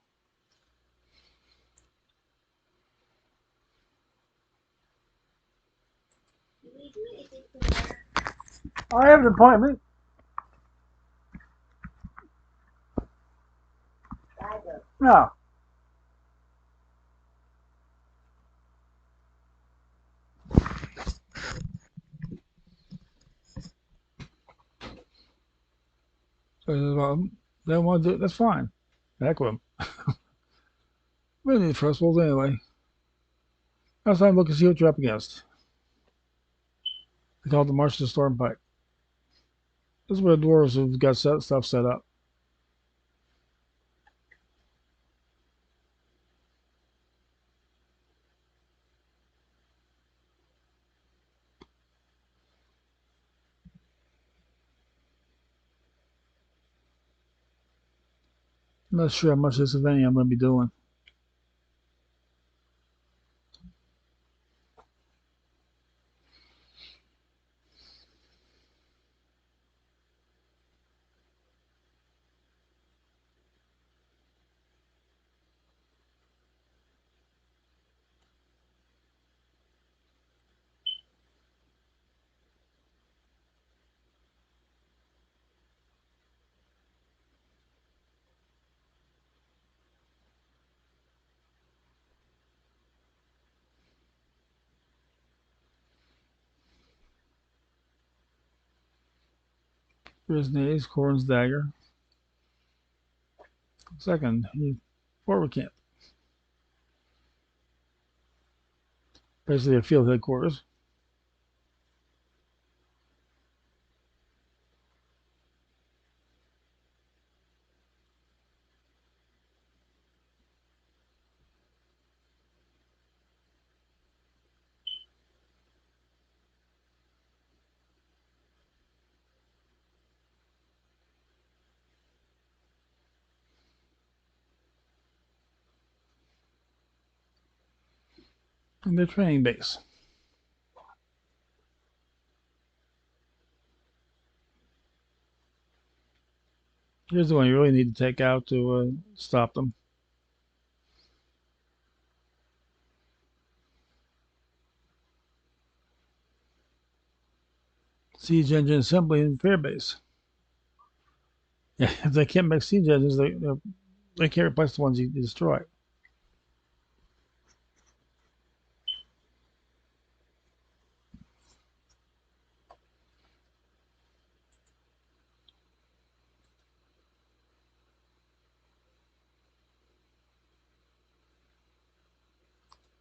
I have an appointment. No. Well, they don't want to do it. That's fine. Heck with them. We don't need first wolves anyway. Now it's time to look and see what you're up against. They call it the March of the Stormpike. This is where the dwarves have got stuff set up. I'm not sure how much of this, if any, I'm going to be doing. Here's Nays, Corn's Dagger. Second, forward camp. Basically a field headquarters. And their training base. Here's the one you really need to take out to stop them. Siege engine assembly in Fairbase. Yeah, if they can't make siege engines, they can't replace the ones you destroy.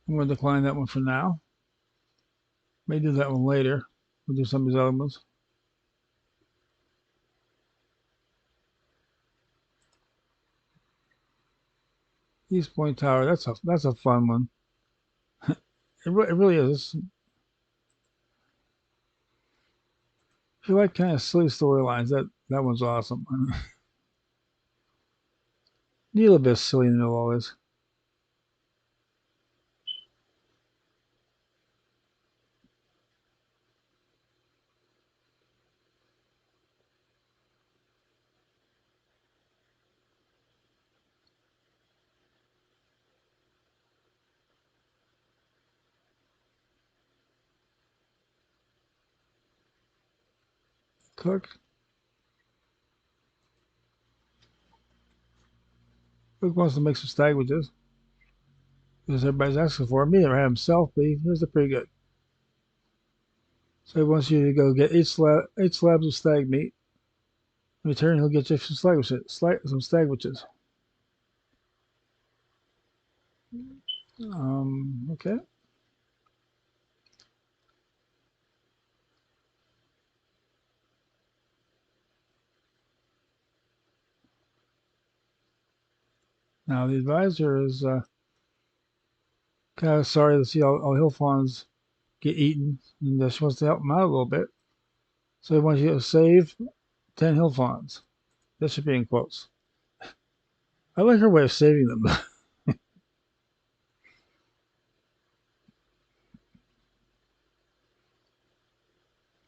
I'm going to decline that one for now. May do that one later. We'll do some of these other ones. East Point Tower. That's a fun one. It really is. If you like kind of silly storylines, that one's awesome. Need a little bit of silly in the middle always. Cook. Cook wants to make some stagwages. Because everybody's asking for him. He never had himself, but here's a pretty good. So he wants you to go get eight slabs of stag meat. In return, he'll get you some stagwages. Okay. Now the advisor is kind of sorry to see all hill fawns get eaten, and she wants to help him out a little bit. So he wants you to save 10 hill fawns. That should be in quotes. I like her way of saving them.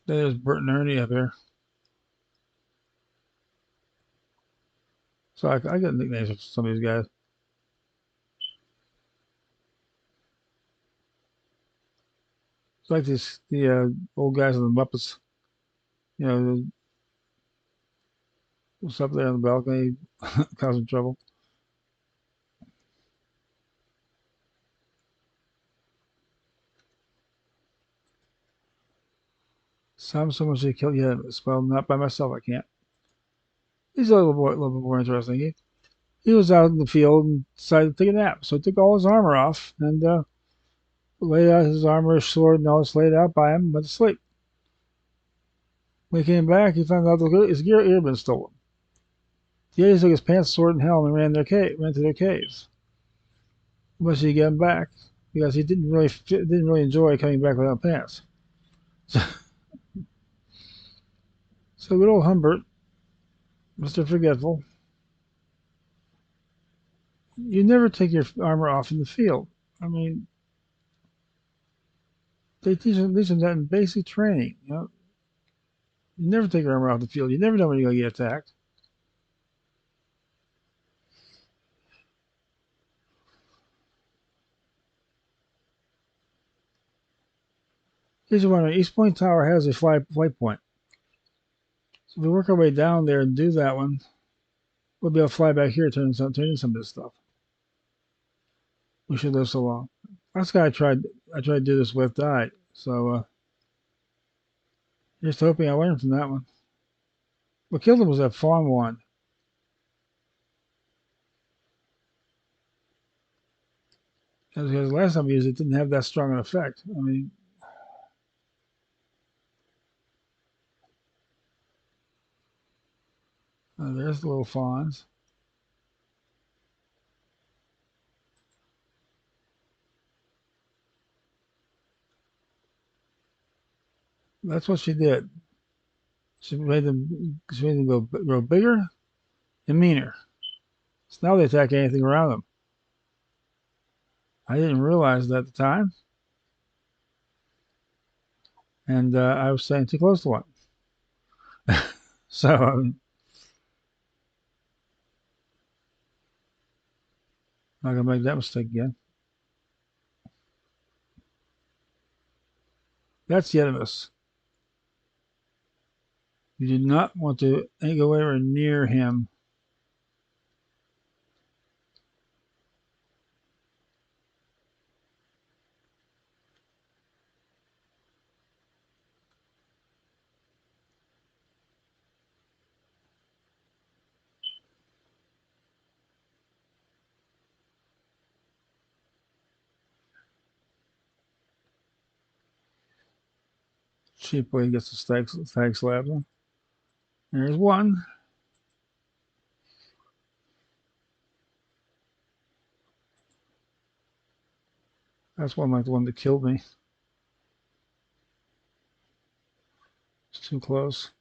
There's Bert and Ernie up here. So I got nicknames for some of these guys. It's like the old guys in the Muppets. You know, what's up there on the balcony, causing trouble. Some someone should kill you. Well, not by myself. I can't. He's a little bit more interesting. He was out in the field and decided to take a nap, so he took all his armor off and laid out his armor, his sword, and all this laid out by him, and went to sleep. When he came back, he found out his gear had been stolen. The Yetis took his pants, sword, and helm and ran to their caves. But he get him back because he didn't really enjoy coming back without pants. So, so good old Humbert, Mr. Forgetful, you never take your armor off in the field. I mean, they teach them that in basic training. You never take your armor off the field. You never know when you're going to get attacked. Here's one. East Point Tower has a flight point. So if we work our way down there and do that one, we'll be able to fly back here, turn in some of this stuff. We should live so long. Last guy I tried to do this with died. So just hoping I learned from that one. What killed him was that fawn wand. Because the last time I used it didn't have that strong an effect. I mean, there's the little fawns. That's what she did. She made them grow bigger and meaner. So now they attack anything around them. I didn't realize that at the time, and I was staying too close to one. So I'm not gonna make that mistake again. That's Yetimus. You do not want to go anywhere near him. Cheap way he gets the stag slabs. There's one. That's one like the one that killed me. It's too close.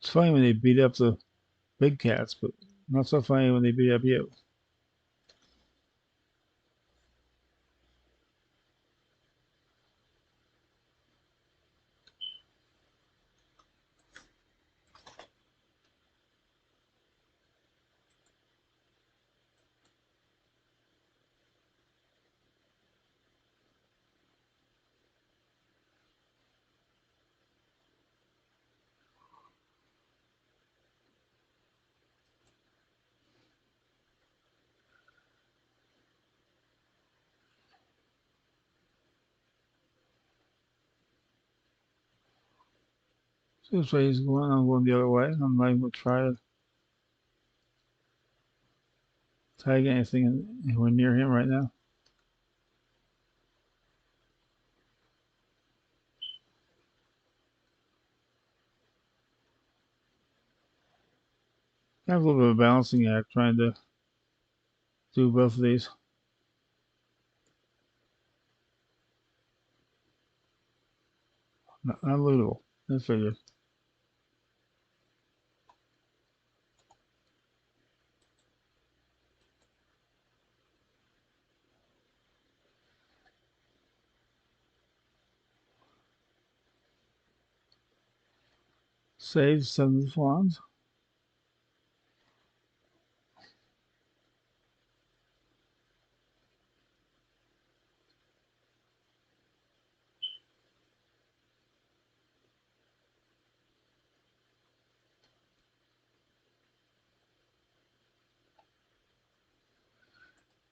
It's funny when they beat up the big cats, but not so funny when they beat up you. So this way he's going, I'm going the other way. I'm not even going to try to tag anything anywhere near him right now. I have a little bit of a balancing act trying to do both of these. Not lootable. I figured. Save 7 swans.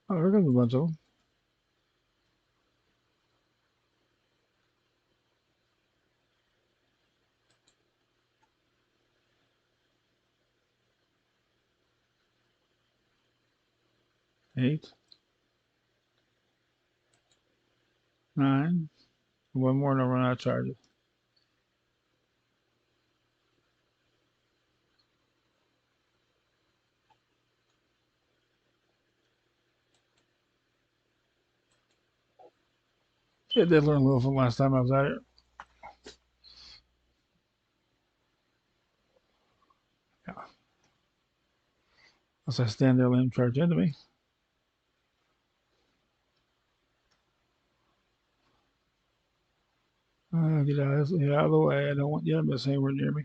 Oh, here comes a bunch of them. 8, 9. One more and I'll run out of charges. Yeah, I did learn a little from last time I was out here. Yeah. Unless I stand there, let him charge into me. Get out of the way. I don't want you to miss anywhere near me.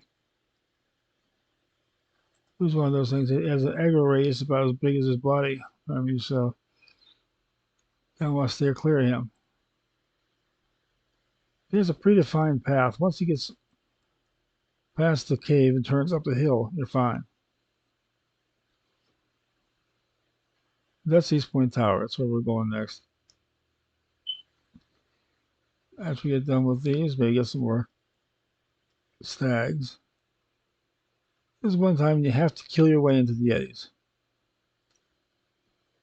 It was one of those things that has an aggro radius about as big as his body. I mean, so I want to steer clear of him. There's a predefined path. Once he gets past the cave and turns up the hill, you're fine. That's East Point Tower. That's where we're going next. After we get done with these, maybe get some more stags. This is one time you have to kill your way into the Yetis.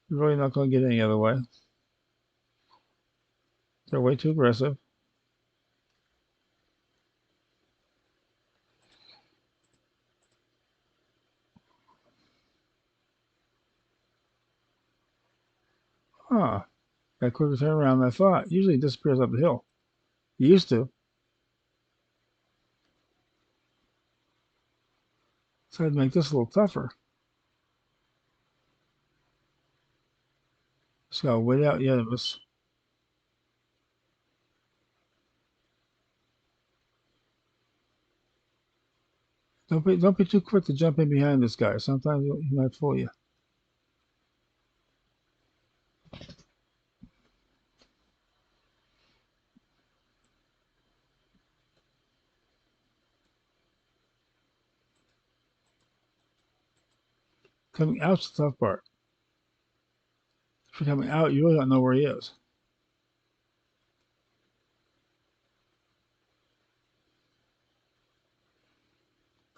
You're really not going to get any other way. They're way too aggressive. Huh. Got quicker turnaround than I thought. Usually it disappears up the hill. It used to. So I had to make this a little tougher. Just gotta wait out the enemies. Don't be too quick to jump in behind this guy. Sometimes he might fool you. Coming out's the tough part. If you're coming out, you really don't know where he is.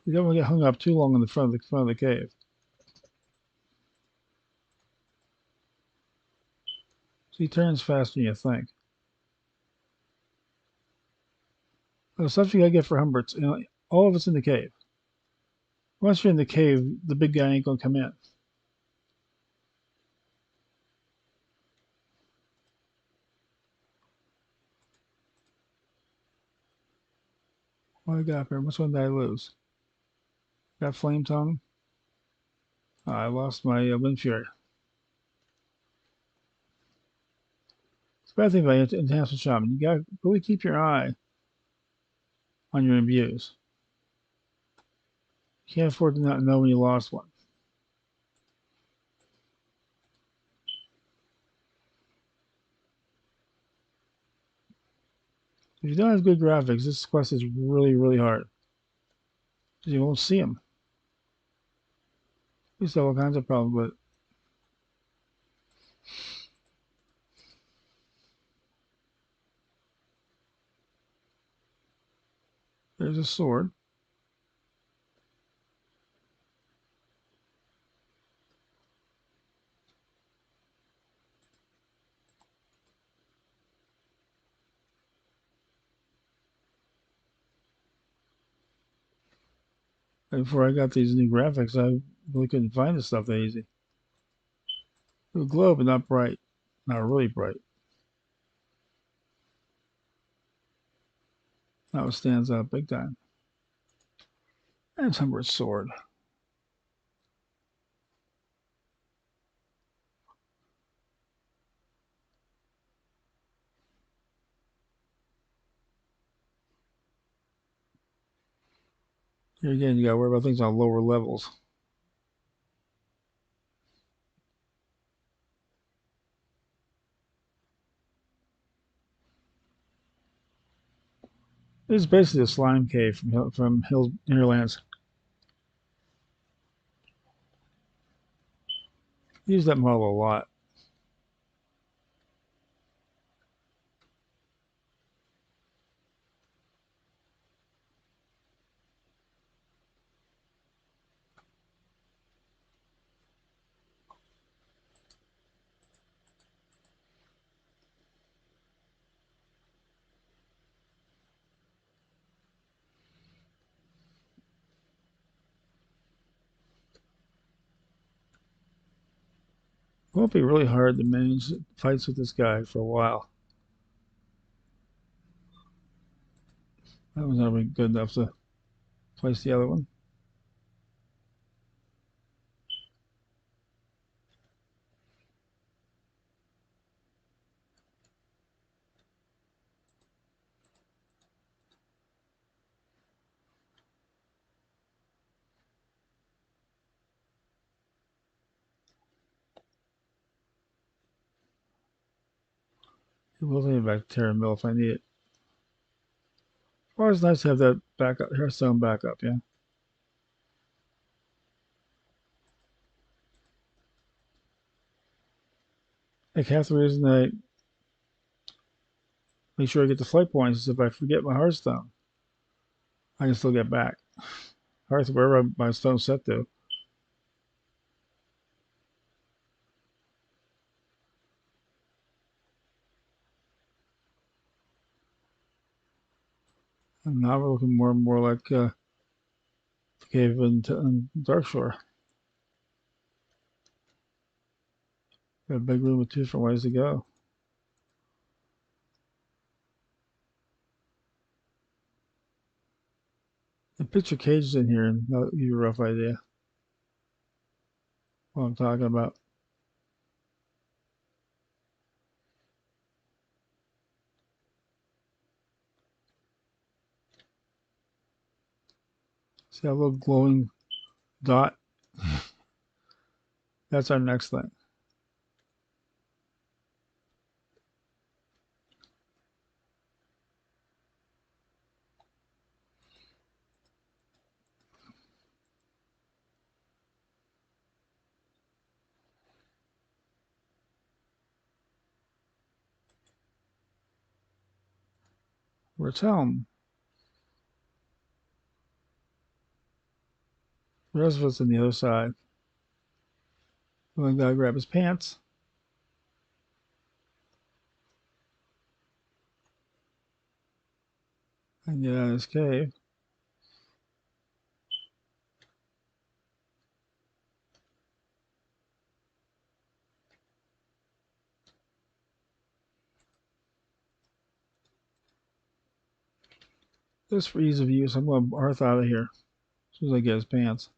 You don't want to get hung up too long in the front of the cave. So he turns faster than you think. The stuff you gotta get for Humberts, all of it's in the cave. Once you're in the cave, the big guy ain't gonna come in. What I got here? Which one did I lose? Got Flame Tongue? I lost my Wind Fury. It's a bad thing about Enhancement Shaman. You gotta really keep your eye on your imbues. You can't afford to not know when you lost one. If you don't have good graphics, this quest is really, really hard. Because you won't see them. You still have all kinds of problems with it. There's a sword. And before I got these new graphics, I really couldn't find this stuff that easy. It would glow, but not bright. Not really bright. That one stands out big time. And Humbert's sword. Here again, you gotta worry about things on lower levels. This is basically a slime cave from Hills Nearlands. Use that model a lot. It won't be really hard to manage fights with this guy for a while. That was not really good enough to place the other one. It will take me back to Terra Mill if I need it. Always nice to have that backup, Hearthstone backup, yeah. Like half the reason I make sure I get the flight points is if I forget my Hearthstone, I can still get back. Hearth, wherever my stone's set to. And now we're looking more and more like Cave and Darkshore. Got a big room with 2 different ways to go. And picture cages in here, and that'll give you a rough idea what I'm talking about. See that little glowing dot? That's our next thing. Where's Helm? The rest of us on the other side. One guy grab his pants and get out of his cave. Just for ease of use, I'm going to Arth out of here as soon as I get his pants.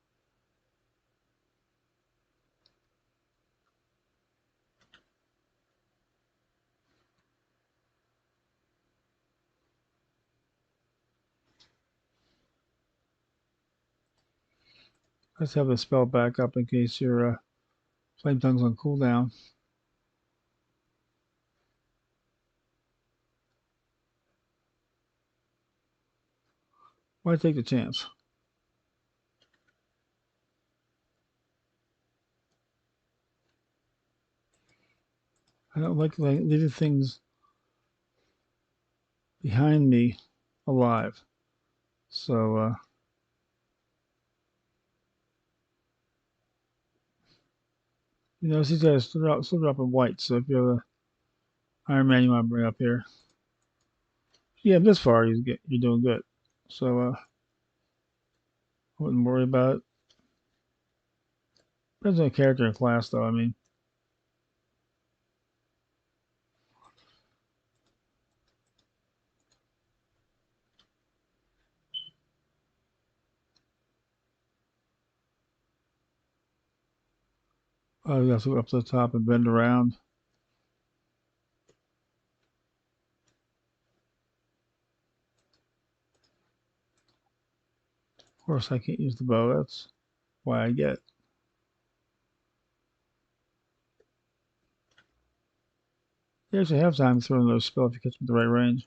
Let's have the spell back up in case your flame tongue's on cooldown. Why take the chance? I don't like leaving things behind me alive. So, these guys still drop in white. So if you're the Iron Man you want to bring up here, yeah, this far you're doing good. So I wouldn't worry about it. Depends on the character and class, though. I mean, we have to go up to the top and bend around. Of course, I can't use the bow. That's why I get. You actually have time to throw in those spells if you catch them at the right range.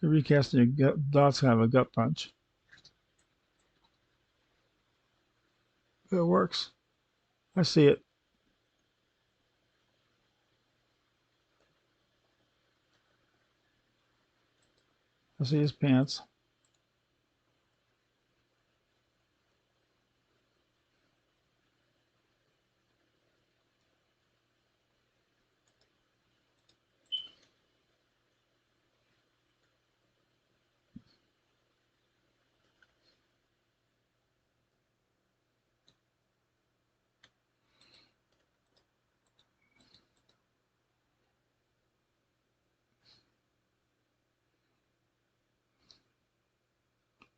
You're recasting your dots kind of a gut punch. It works. I see it. I see his pants.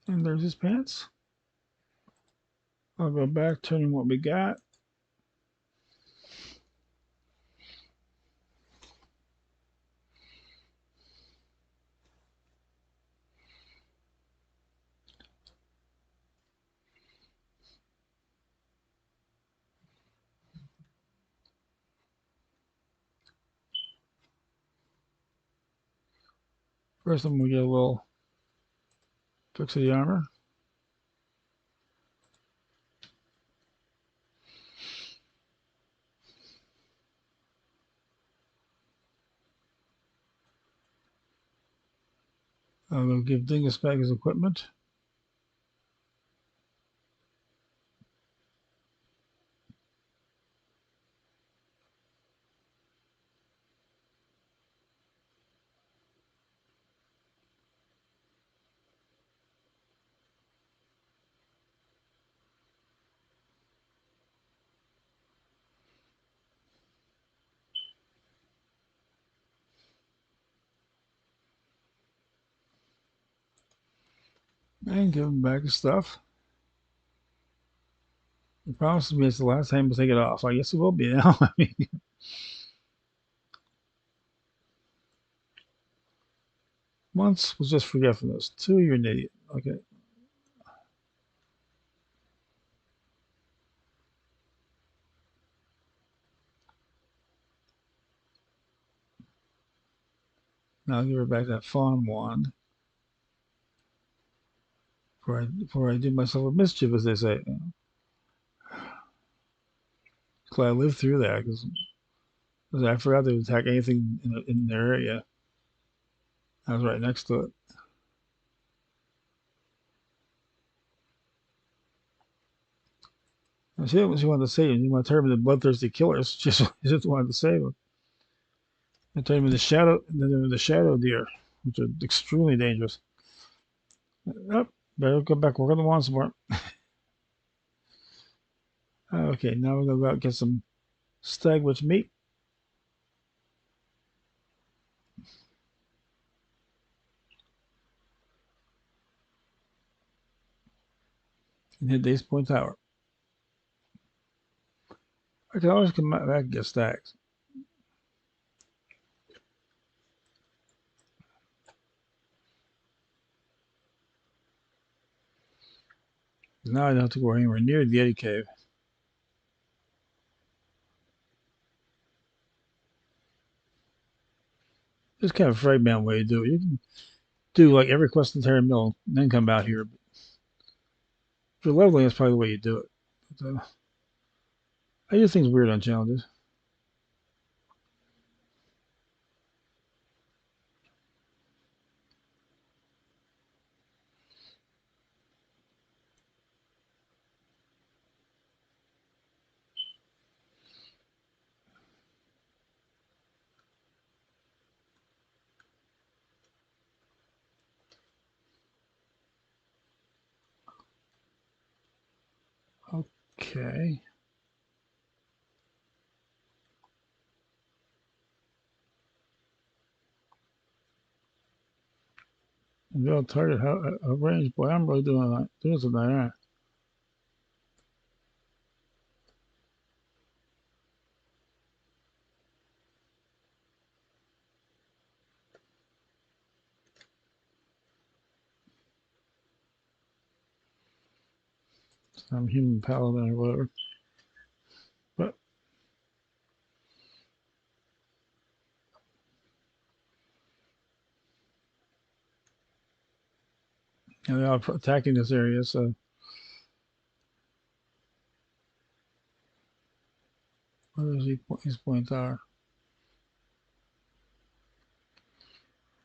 And there's his pants. I'll go back, turn in what we got. First, I'm gonna get a little fix of the armor. I'm gonna give Dingus back his equipment. And give him back his stuff. He promises me it's the last time he'll take it off. I guess it will be now. I mean, once was just forgetfulness. Two, you're an idiot. Okay. Now I'll give her back that fawn wand before I do myself a mischief, as they say. Glad I lived through that because I forgot to attack anything in their area. I was right next to it. And she didn't. She wanted to save him. You want to turn him into bloodthirsty killers. Just wanted to save him. I turned him into shadow deer, which are extremely dangerous. Oh, better go back work on the wand some more. Okay, now we're gonna go out and get some stagwitch meat and hit Dace Point Tower. I can always come back and get stags. Now I don't have to go anywhere near the Yeti Cave. It's kind of a fragment way to do it. You can do like every quest in Terra Mill and then come out here. But for leveling, that's probably the way you do it. But, I do things weird on challenges. Okay. Real target range. Boy, I'm really doing something like that. I'm human paladin or whatever. But they are attacking this area, so Where is his point are?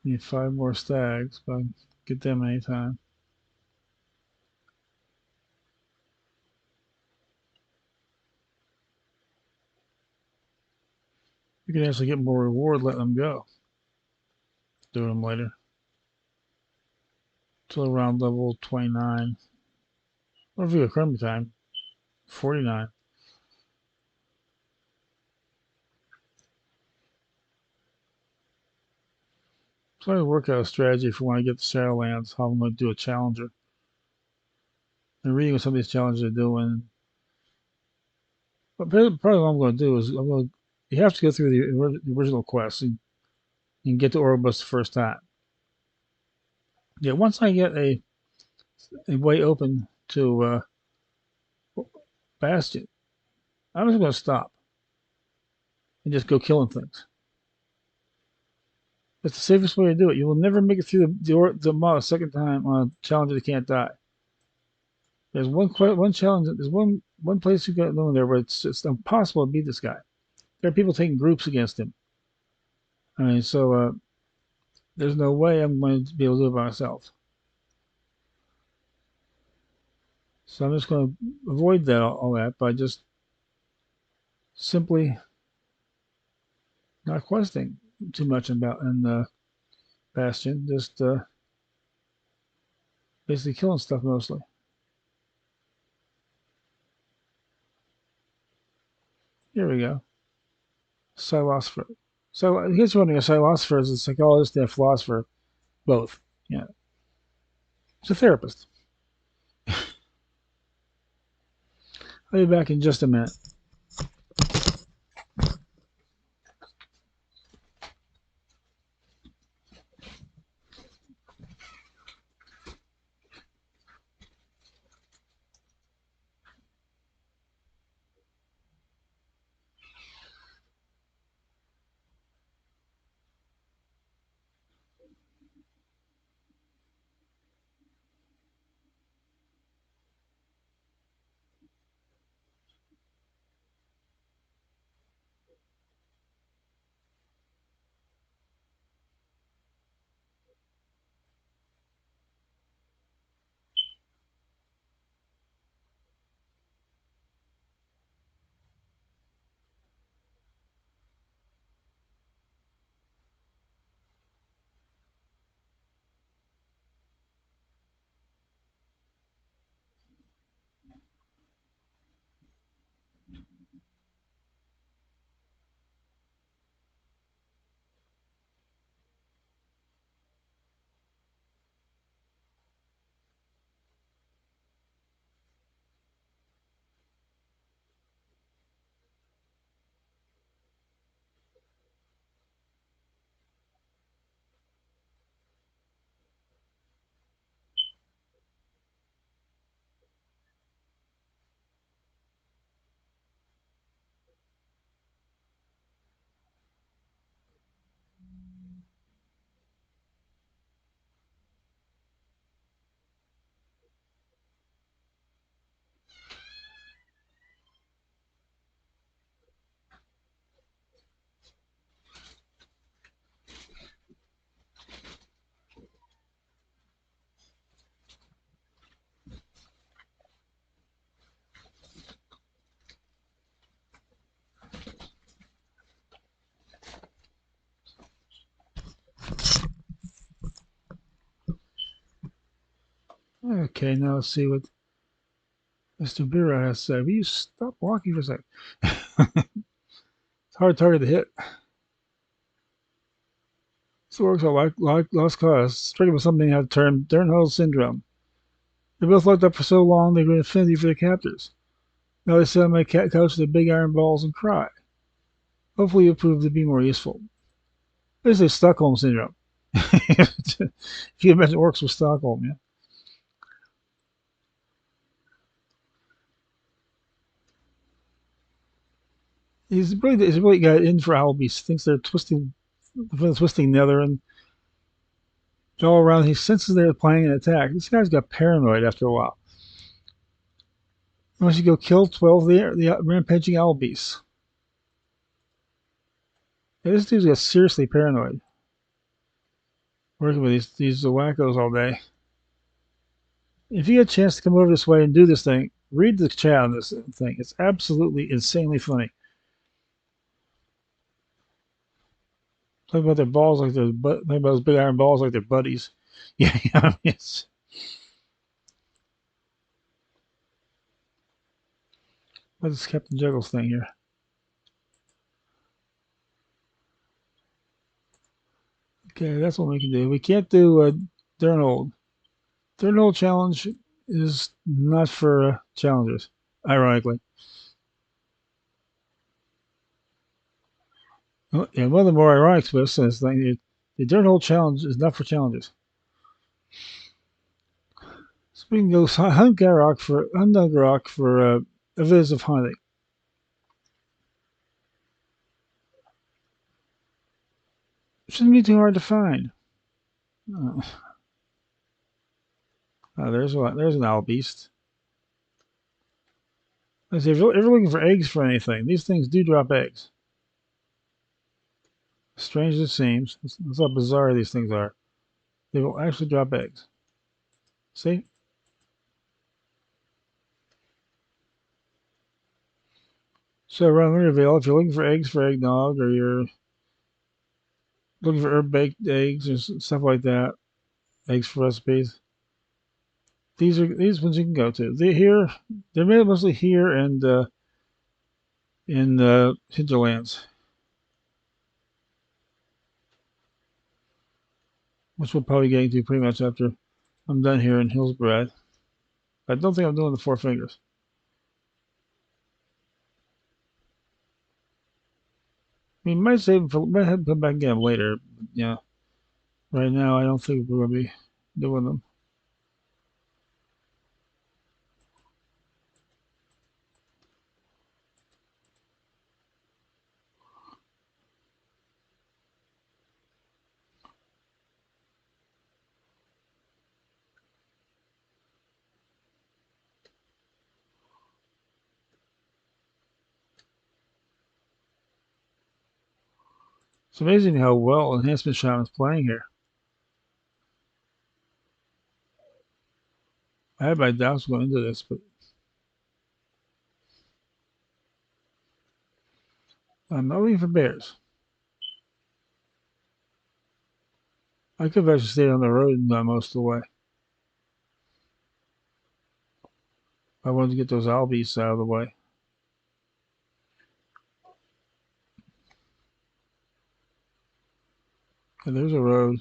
Need 5 more stags, but I can get them anytime. You can actually get more reward letting them go. Do them later. Till around level 29. Or if you go Chromie time, 49. So I work out a strategy for when I get the Shadowlands, how I'm going to do a challenger. And reading what some of these challenges are doing. But probably what I'm going to do is you have to go through the original quest and get to Orobus the first time. Yeah, once I get a way open to Bastion, I'm just going to stop and just go killing things. That's the safest way to do it. You will never make it through the mod a second time on a challenge that can't die. There's one challenge. There's one place you got known there where it's impossible to beat this guy. There are people taking groups against him. I mean, so there's no way I'm going to be able to do it by myself. So I'm just going to avoid all that by just simply not questing too much about in Bastion. Just basically killing stuff mostly. Here we go. Philosopher. So I guess you're wondering, a philosopher is a psychologist and a philosopher, both. Yeah, it's a therapist. I'll be back in just a minute. Okay, now let's see what Mr. Bira has to say. Will you stop walking for a second? It's a hard target to hit. So it works out like Lost Cause, stricken with something had termed Dernholz syndrome. They both locked up for so long they grew affinity for their captors. Now they sit on my couch with their big iron balls and cry. Hopefully you'll prove to be more useful. This is Stockholm syndrome. If you imagine it works with Stockholm, yeah. He's really got in for Albies. Thinks they're twisting nether, and all around. He senses they're planning an attack. This guy's got paranoid after a while. Once you go kill 12 the rampaging Albies. Yeah, this dude's got seriously paranoid. Working with these wackos all day. If you get a chance to come over this way and do this thing, read the chat on this thing. It's absolutely insanely funny. Talk about their balls like their talk about those big iron balls like their buddies. Yeah, yeah, it's what's this Captain Juggles thing here? Okay, that's what we can do. We can't do Darn Old. Darn Old challenge is not for challengers, ironically. And one of the more ironic twists is the Darn Old challenge is not for challengers. So we can go hunt Garrock for evidence of hunting. Shouldn't be too hard to find. Oh, there's one. There's an owl beast. Let's see, if you're looking for eggs for anything, these things do drop eggs. Strange as it seems, that's how bizarre these things are. They will actually drop eggs. See? So around Wintervale, if you're looking for eggs for eggnog, or you're looking for herb baked eggs or stuff like that, eggs for recipes, these ones you can go to. They're made mostly here and in hinterlands, which we'll probably get into pretty much after I'm done here in Hillsbrad. I don't think I'm doing the Four Fingers. I mean, might save for might have to come back and get them later. Yeah, right now I don't think we're gonna be doing them. It's amazing how well Enhancement Shaman's playing here. I had my doubts going into this, but I'm not looking for bears. I could have actually stayed on the road most of the way. I wanted to get those owl beasts out of the way. And there's a road.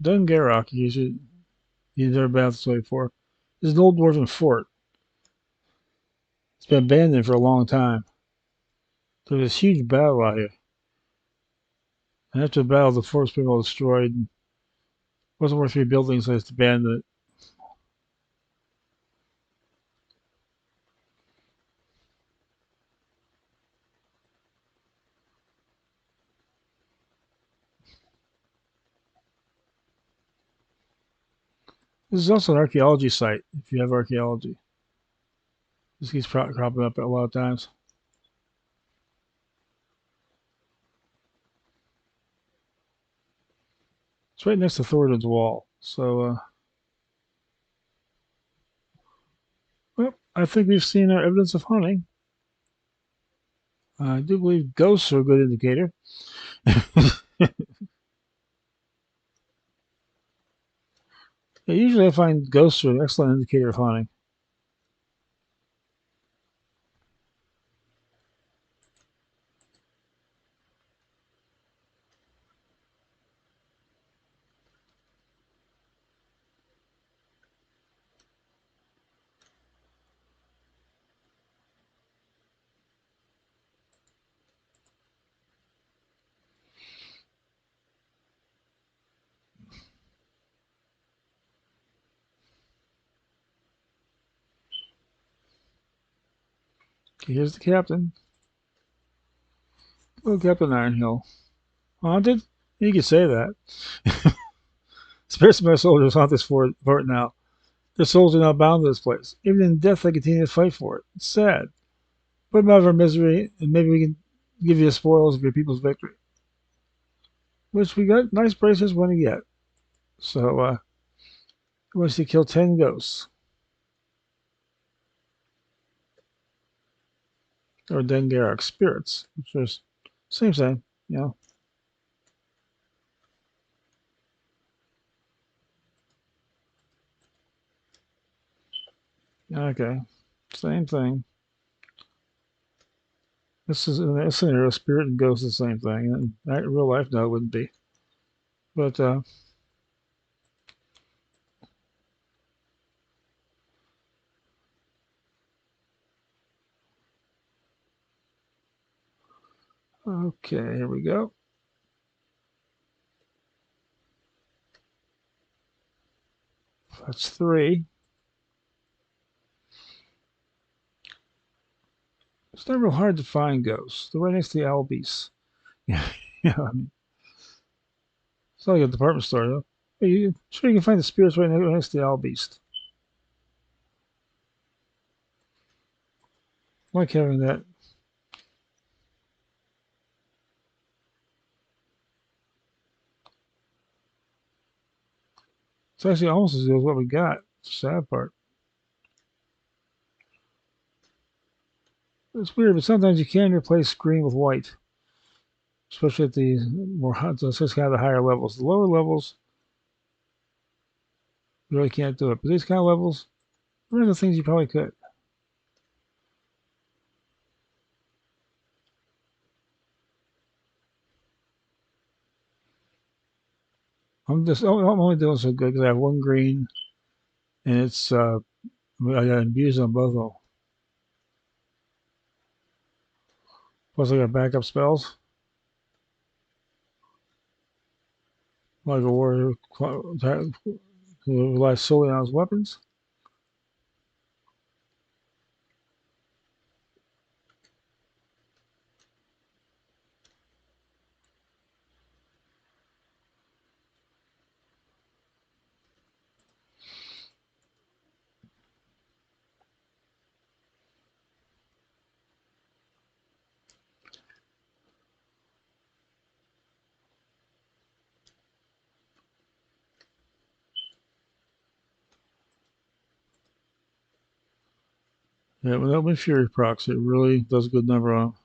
Dungarroch, you've never been out this way before. This is an old dwarven fort. It's been abandoned for a long time. There was this huge battle out here. And after the battle, the fort's been all destroyed. And it wasn't worth rebuilding, so I just abandoned it. This is also an archaeology site, if you have archaeology. This keeps cropping up a lot of times. It's right next to Thoradin's wall. So, well, I think we've seen our evidence of hunting. I do believe ghosts are a good indicator. Yeah, usually I find ghosts are an excellent indicator of hunting. Okay, here's the captain. Oh, Captain Ironhill. Haunted? You could say that. Spirits of my soldiers haunt this fort now. Their souls are now bound to this place. Even in death, they continue to fight for it. It's sad. Put them out of our misery, and maybe we can give you the spoils of your people's victory. Which we got nice bracers when we get. So, he wants to kill 10 ghosts. Or Dengarok spirits, which is same, you know. Okay, same thing. This is in this scenario, spirit and ghost is the same thing. In real life, no, it wouldn't be. But okay, here we go. That's 3. It's not real hard to find ghosts. They're right next to the owl beasts. Yeah, yeah. I mean, it's not like a department store though. But sure you can find the spirits right next to the owl beast. I like having that. It's actually almost as good as what we got. It's the sad part. It's weird, but sometimes you can replace green with white, especially at the more hot, so it's kind of the higher levels. The lower levels, you really can't do it. But these kind of levels, one of the things you probably could. I'm only doing so good because I have 1 green, and it's I got imbues on both of them. Plus I got backup spells. Like a warrior who relies solely on his weapons. Yeah, without my Fury procs, it really does a good number on 'em.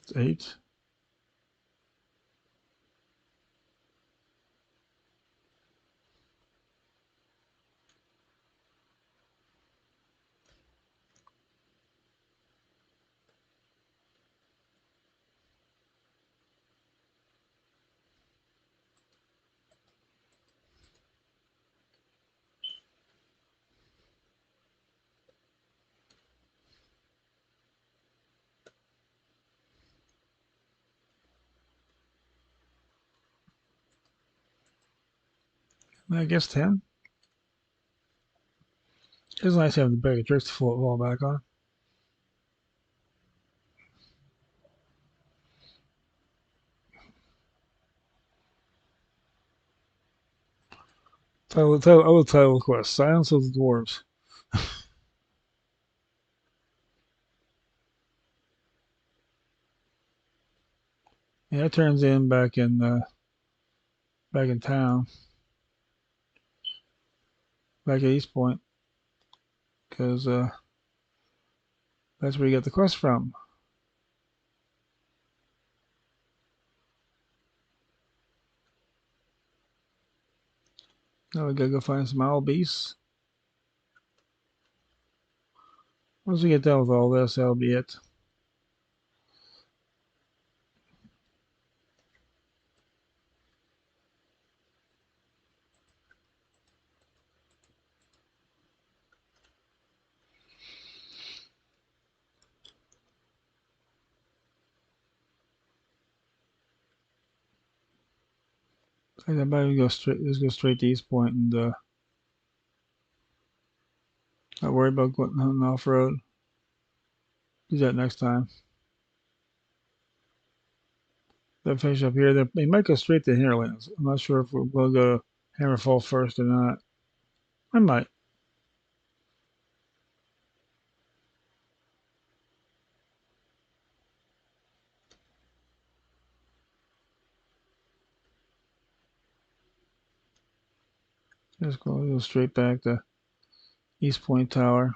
It's 8. I guess 10. It's nice having the bag of tricks to fall back on. I will title the quest Silence of the Dwarves. Yeah, it turns in back in town, back at East Point, because that's where you get the quest from. Now we gotta go find some owl beasts. Once we get done with all this, that'll be it. I might go straight. Let's go straight to East Point and not worry about going off road. Do that next time. Then finish up here. Then we might go straight to Hinterlands. I'm not sure if we'll go to Hammerfall first or not. I might. Let's go straight back to East Point Tower.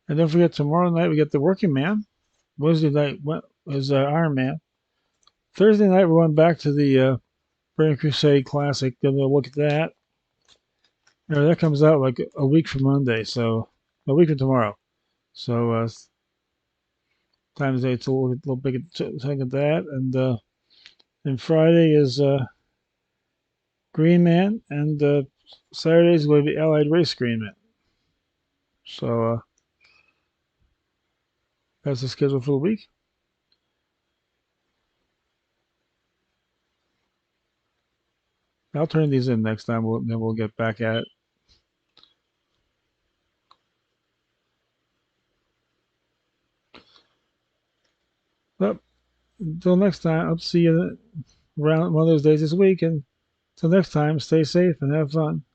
And don't forget, tomorrow night we get the Working Man. Wednesday night is Iron Man. Thursday night we're going back to the Burning Crusade Classic. Gonna look at that. That comes out like a week from Monday, so a week from tomorrow. So time today to look a little big check at that, and Friday is Green Man, and Saturday is going to be Allied Race Green Man. So that's the schedule for the week. I'll turn these in next time. Then we'll get back at it. Well, until next time, I'll see you around one of those days this week. And until next time, stay safe and have fun.